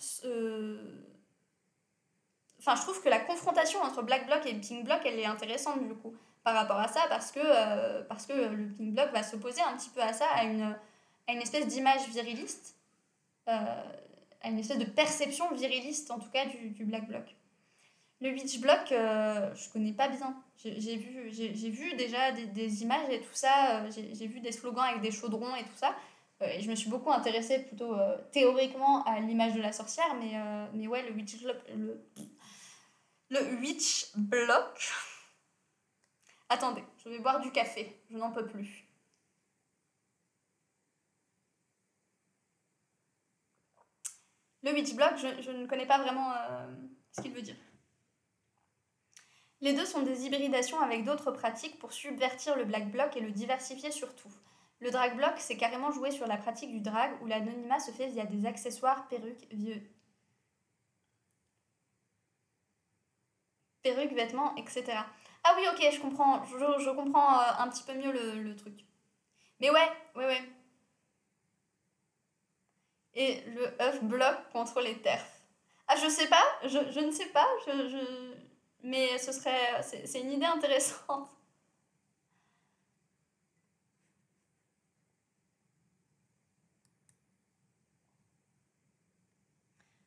Enfin, je trouve que la confrontation entre black bloc et pink bloc, elle est intéressante du coup, par rapport à ça, parce que le pink bloc va s'opposer un petit peu à ça, à une espèce d'image viriliste, à une espèce de perception viriliste, en tout cas, du black bloc. Le witch block, je connais pas bien. J'ai vu déjà des images et tout ça. J'ai vu des slogans avec des chaudrons et tout ça. Et je me suis beaucoup intéressée plutôt théoriquement à l'image de la sorcière. Mais ouais, le witch block. Attendez, je vais boire du café. Je n'en peux plus. Le witch block, je ne connais pas vraiment ce qu'il veut dire. Les deux sont des hybridations avec d'autres pratiques pour subvertir le black bloc et le diversifier surtout. Le drag block, c'est carrément jouer sur la pratique du drag où l'anonymat se fait via des accessoires, perruques, vêtements, etc. Ah oui, ok, je comprends, je comprends un petit peu mieux le truc. Mais ouais. Et le œuf bloc contre les terfs. Ah, je sais pas, je ne sais pas, mais c'est une idée intéressante.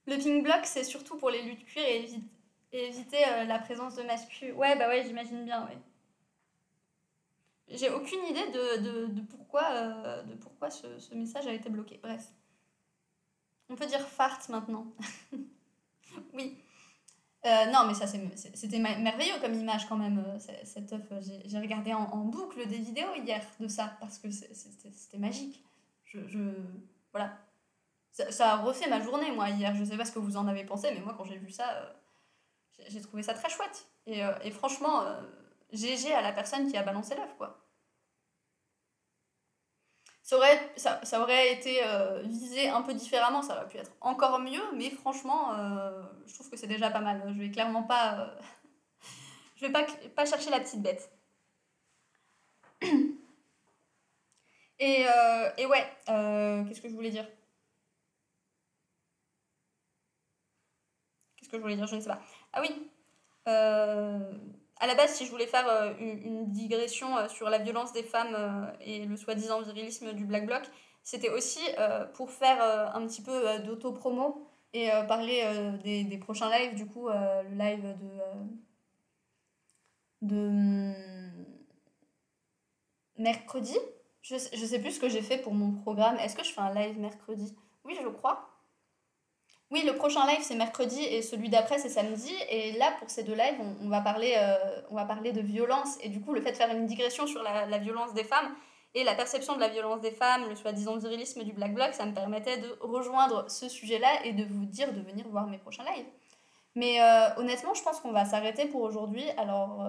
Le pink block, c'est surtout pour les luttes cuir et éviter la présence de mascu. Ouais, bah ouais, j'imagine bien, ouais. J'ai aucune idée de pourquoi ce message a été bloqué. Bref. On peut dire fart maintenant. Oui. Non, mais ça, c'était merveilleux comme image quand même, cet œuf. J'ai regardé en boucle des vidéos hier de ça, parce que c'était magique. Voilà. Ça a refait ma journée, moi, hier. Je sais pas ce que vous en avez pensé, mais moi, quand j'ai vu ça, j'ai trouvé ça très chouette. Et franchement, GG à la personne qui a balancé l'œuf, quoi. Ça aurait été visé un peu différemment, ça aurait pu être encore mieux, mais franchement, je trouve que c'est déjà pas mal. Je vais clairement pas... je vais pas chercher la petite bête. Et ouais, qu'est-ce que je voulais dire? Qu'est-ce que je voulais dire? Je ne sais pas. Ah oui, à la base, si je voulais faire une digression sur la violence des femmes et le soi-disant virilisme du Black Bloc, c'était aussi pour faire un petit peu d'auto-promo et parler des prochains lives, du coup, le live de mercredi. Je sais plus ce que j'ai fait pour mon programme. Est-ce que je fais un live mercredi? Oui, je crois. Oui, le prochain live c'est mercredi et celui d'après c'est samedi. Et là, pour ces deux lives, on va parler de violence. Et du coup, le fait de faire une digression sur la violence des femmes et la perception de la violence des femmes, le soi-disant virilisme du Black Bloc, ça me permettait de rejoindre ce sujet-là et de vous dire de venir voir mes prochains lives. Mais honnêtement, je pense qu'on va s'arrêter pour aujourd'hui. Alors,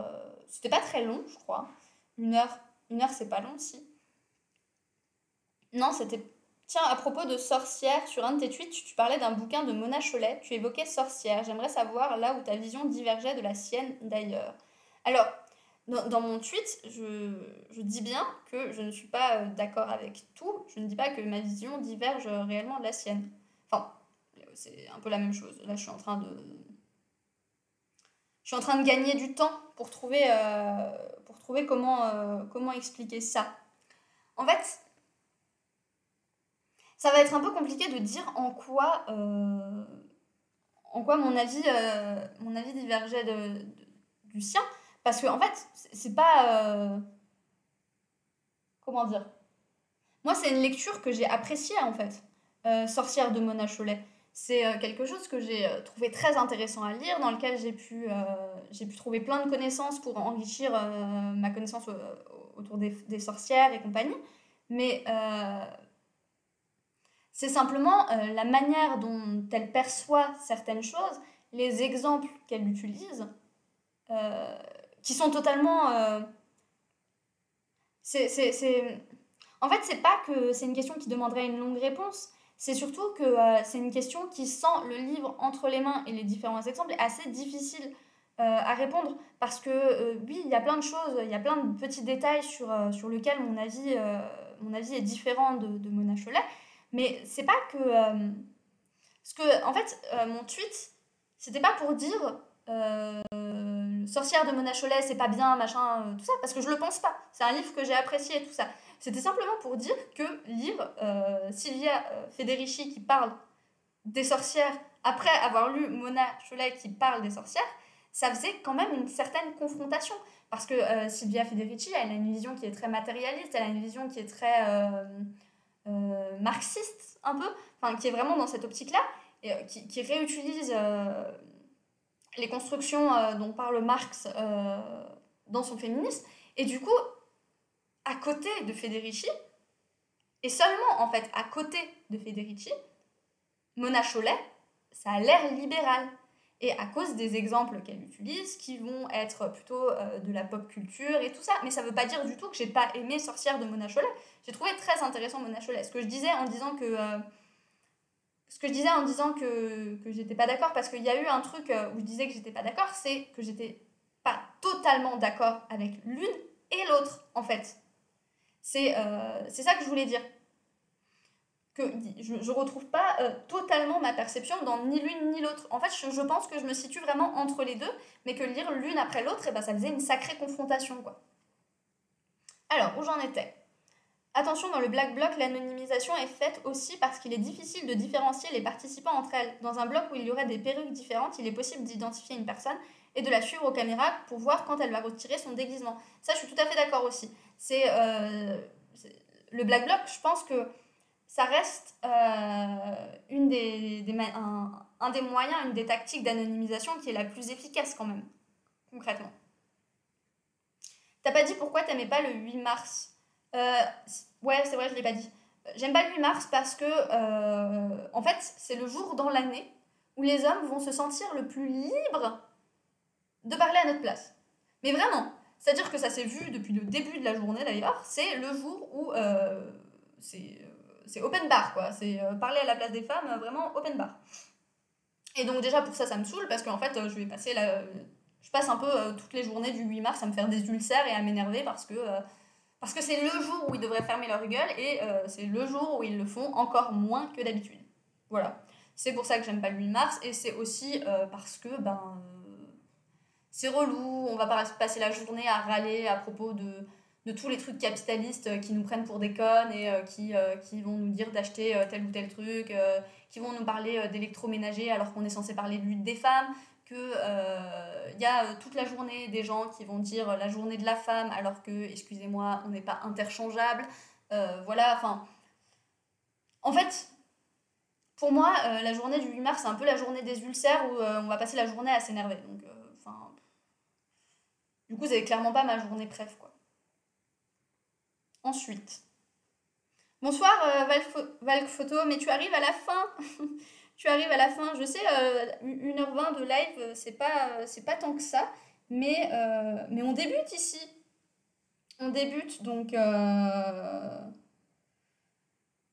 c'était pas très long, je crois. Une heure, une heure c'est pas long, si. Non, c'était... Tiens, à propos de sorcière, sur un de tes tweets, tu parlais d'un bouquin de Mona Chollet. Tu évoquais sorcière. J'aimerais savoir là où ta vision divergeait de la sienne d'ailleurs. Alors, dans mon tweet, je dis bien que je ne suis pas d'accord avec tout. Je ne dis pas que ma vision diverge réellement de la sienne. Enfin, c'est un peu la même chose. Là, je suis en train de gagner du temps pour trouver comment expliquer ça. En fait, ça va être un peu compliqué de dire en quoi mon avis divergeait du sien. Parce que, en fait, c'est pas. Comment dire? Moi, c'est une lecture que j'ai appréciée, en fait. Sorcière de Mona Chollet. C'est quelque chose que j'ai trouvé très intéressant à lire, dans lequel j'ai pu trouver plein de connaissances pour enrichir ma connaissance autour des sorcières et compagnie. Mais c'est simplement la manière dont elle perçoit certaines choses, les exemples qu'elle utilise, euh, qui sont totalement... c'est... En fait, c'est pas que c'est une question qui demanderait une longue réponse, c'est surtout que c'est une question qui, sans le livre entre les mains et les différents exemples, est assez difficile à répondre. Parce que oui, il y a plein de choses, il y a plein de petits détails sur lesquels mon avis est différent de Mona Chollet. Mais c'est pas que... parce que, en fait, mon tweet, c'était pas pour dire sorcière de Mona Chollet, c'est pas bien, machin, tout ça, parce que je le pense pas. C'est un livre que j'ai apprécié, tout ça. C'était simplement pour dire que lire Silvia Federici qui parle des sorcières après avoir lu Mona Chollet qui parle des sorcières, ça faisait quand même une certaine confrontation. Parce que Silvia Federici, elle a une vision qui est très matérialiste, elle a une vision qui est très marxiste, un peu, enfin, qui est vraiment dans cette optique-là, et qui réutilise les constructions dont parle Marx dans son féminisme. Et du coup, à côté de Federici, et seulement en fait à côté de Federici, Mona Chollet, ça a l'air libéral. Et à cause des exemples qu'elle utilise, qui vont être plutôt de la pop culture et tout ça. Mais ça veut pas dire du tout que j'ai pas aimé Sorcière de Mona Chollet. J'ai trouvé très intéressant Mona Chollet. Ce que je disais en disant que j'étais pas d'accord, parce qu'il y a eu un truc où je disais que j'étais pas d'accord, c'est que j'étais pas totalement d'accord avec l'une et l'autre, en fait. C'est ça que je voulais dire. Que je retrouve pas totalement ma perception dans ni l'une ni l'autre. En fait, je pense que je me situe vraiment entre les deux, mais que lire l'une après l'autre, et ben, ça faisait une sacrée confrontation, quoi. Alors, où j'en étais? Attention, dans le Black Bloc, l'anonymisation est faite aussi parce qu'il est difficile de différencier les participants entre elles. Dans un bloc où il y aurait des perruques différentes, il est possible d'identifier une personne et de la suivre aux caméras pour voir quand elle va retirer son déguisement. Ça, je suis tout à fait d'accord aussi. Le Black Bloc, je pense que ça reste un des moyens, une des tactiques d'anonymisation qui est la plus efficace quand même, concrètement. T'as pas dit pourquoi t'aimais pas le 8 mars. euh, ouais, c'est vrai, je l'ai pas dit. J'aime pas le 8 mars parce que, en fait, c'est le jour dans l'année où les hommes vont se sentir le plus libres de parler à notre place. Mais vraiment, c'est-à-dire que ça s'est vu depuis le début de la journée d'ailleurs, c'est le jour où c'est open bar, quoi. C'est parler à la place des femmes, vraiment open bar. Et donc déjà pour ça, ça me saoule parce qu'en fait, je passe un peu toutes les journées du 8 mars à me faire des ulcères et à m'énerver parce que c'est le jour où ils devraient fermer leur gueule et c'est le jour où ils le font encore moins que d'habitude. Voilà. C'est pour ça que j'aime pas le 8 mars et c'est aussi parce que c'est relou, on va pas passer la journée à râler à propos de tous les trucs capitalistes qui nous prennent pour des connes et qui vont nous dire d'acheter tel ou tel truc, qui vont nous parler d'électroménager alors qu'on est censé parler de lutte des femmes, que y a toute la journée des gens qui vont dire la journée de la femme alors que, excusez-moi, on n'est pas interchangeable. Voilà, enfin... En fait, pour moi, la journée du 8 mars, c'est un peu la journée des ulcères où on va passer la journée à s'énerver. Donc, enfin... du coup, c'est clairement pas ma journée préf, quoi. Ensuite... Bonsoir Valk Photo, mais tu arrives à la fin. Tu arrives à la fin. Je sais, 1h20 de live, c'est pas tant que ça. Mais on débute ici. On débute, donc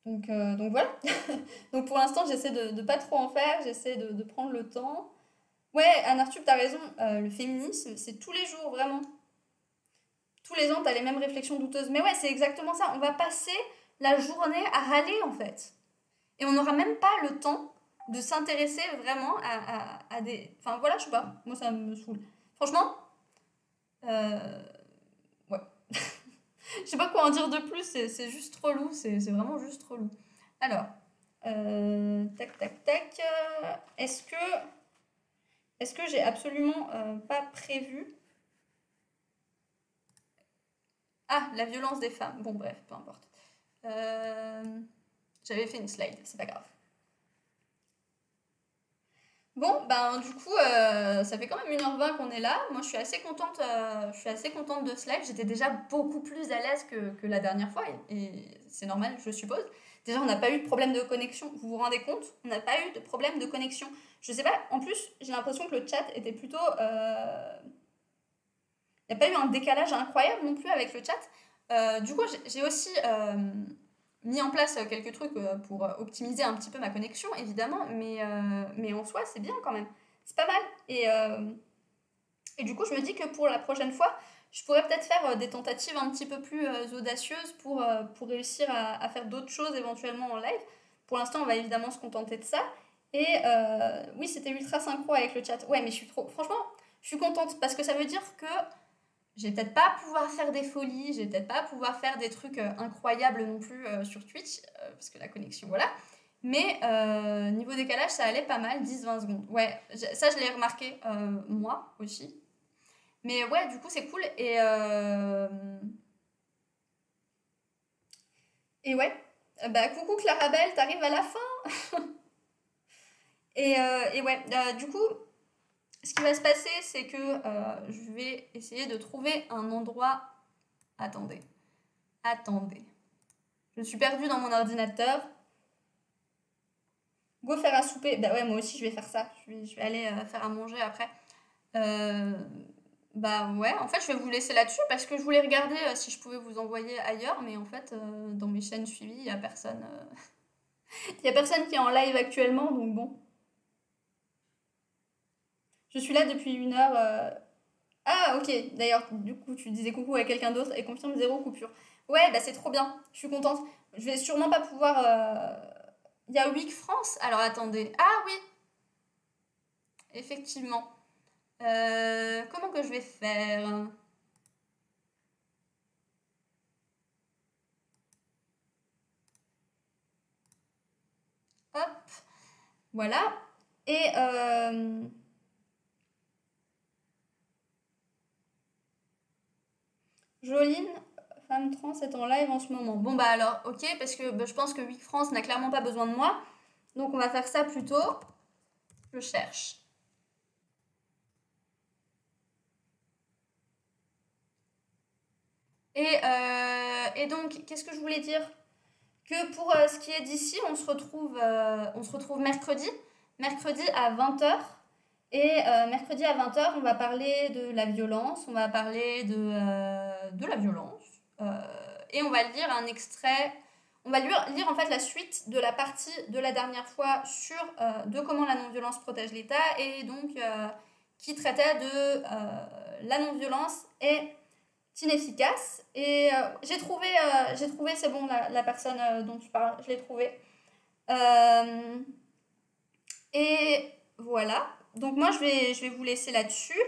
voilà. Donc pour l'instant, j'essaie de pas trop en faire. J'essaie de prendre le temps. Ouais, Anartube, t'as raison. Le féminisme, c'est tous les jours, vraiment. Tous les ans, t'as les mêmes réflexions douteuses. Mais ouais, c'est exactement ça. On va passer la journée à râler, en fait. Et on n'aura même pas le temps de s'intéresser vraiment à des... Enfin, voilà, je sais pas. Moi, ça me saoule. Franchement, ouais. Je sais pas quoi en dire de plus. C'est juste relou. C'est vraiment juste relou. Alors, tac, tac, tac. Est-ce que j'ai absolument pas prévu... Ah, la violence des femmes. Bon, bref, peu importe. J'avais fait une slide, c'est pas grave. Bon, ben du coup, ça fait quand même 1h20 qu'on est là. Moi, je suis assez contente de ce live. J'étais déjà beaucoup plus à l'aise que la dernière fois, et c'est normal, je suppose. Déjà, on n'a pas eu de problème de connexion. Vous vous rendez compte? On n'a pas eu de problème de connexion. Je sais pas, en plus, j'ai l'impression que le chat était plutôt... Il n'y a pas eu un décalage incroyable non plus avec le chat. Du coup, j'ai aussi mis en place quelques trucs pour optimiser un petit peu ma connexion, évidemment, mais en soi, c'est bien quand même. C'est pas mal. Et du coup, je me dis que pour la prochaine fois, je pourrais peut-être faire des tentatives un petit peu plus audacieuses pour réussir à faire d'autres choses éventuellement en live. Pour l'instant, on va évidemment se contenter de ça. Et oui, c'était ultra synchro avec le chat. Ouais, mais franchement, je suis contente parce que ça veut dire que je vais peut-être pas pouvoir faire des folies, je vais peut-être pas pouvoir faire des trucs incroyables non plus sur Twitch, parce que la connexion, voilà. Mais niveau décalage, ça allait pas mal, 10-20 secondes. Ouais, ça je l'ai remarqué moi aussi. Mais ouais, du coup c'est cool. Et ouais, bah coucou Clarabelle, t'arrives à la fin. Et ouais, du coup, ce qui va se passer, c'est que je vais essayer de trouver un endroit... Attendez. Je suis perdue dans mon ordinateur. Go faire à souper. Bah ouais, moi aussi, je vais faire ça. Je vais aller faire à manger après. Bah ouais, en fait, je vais vous laisser là-dessus parce que je voulais regarder si je pouvais vous envoyer ailleurs, mais en fait, dans mes chaînes suivies, il n'y a personne. Il y a personne qui est en live actuellement, donc bon. Je suis là depuis 1 heure. Ah, ok. D'ailleurs, du coup, tu disais coucou à quelqu'un d'autre et confirme 0 coupure. Ouais, bah c'est trop bien. Je suis contente. Je vais sûrement pas pouvoir. Il y a Week France. Alors attendez. Ah oui, effectivement. Comment que je vais faire? Hop. Voilà. Et Joline, femme trans, est en live en ce moment. Bon bah alors, ok, parce que bah, je pense que Week France n'a clairement pas besoin de moi. Donc on va faire ça plutôt. Je cherche. Et donc, qu'est-ce que je voulais dire? Que pour ce qui est d'ici, on se retrouve mercredi. Mercredi à 20h. Et mercredi à 20h, on va parler de la violence, on va parler de la violence. Et on va lire un extrait, on va lire en fait la suite de la partie de la dernière fois sur de comment la non-violence protège l'État et donc qui traitait de la non-violence est inefficace. Et j'ai trouvé, c'est bon, la personne dont tu parles, je l'ai trouvé. Et voilà. Donc moi, je vais vous laisser là-dessus.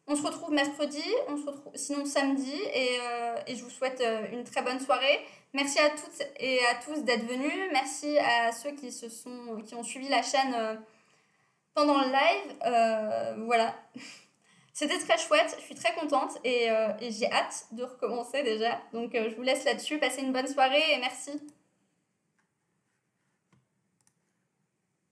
On se retrouve mercredi, on se retrouve sinon samedi, et je vous souhaite une très bonne soirée. Merci à toutes et à tous d'être venus. Merci à ceux qui ont suivi la chaîne pendant le live. Voilà. C'était très chouette, je suis très contente et j'ai hâte de recommencer déjà. Donc je vous laisse là-dessus, passez une bonne soirée et merci.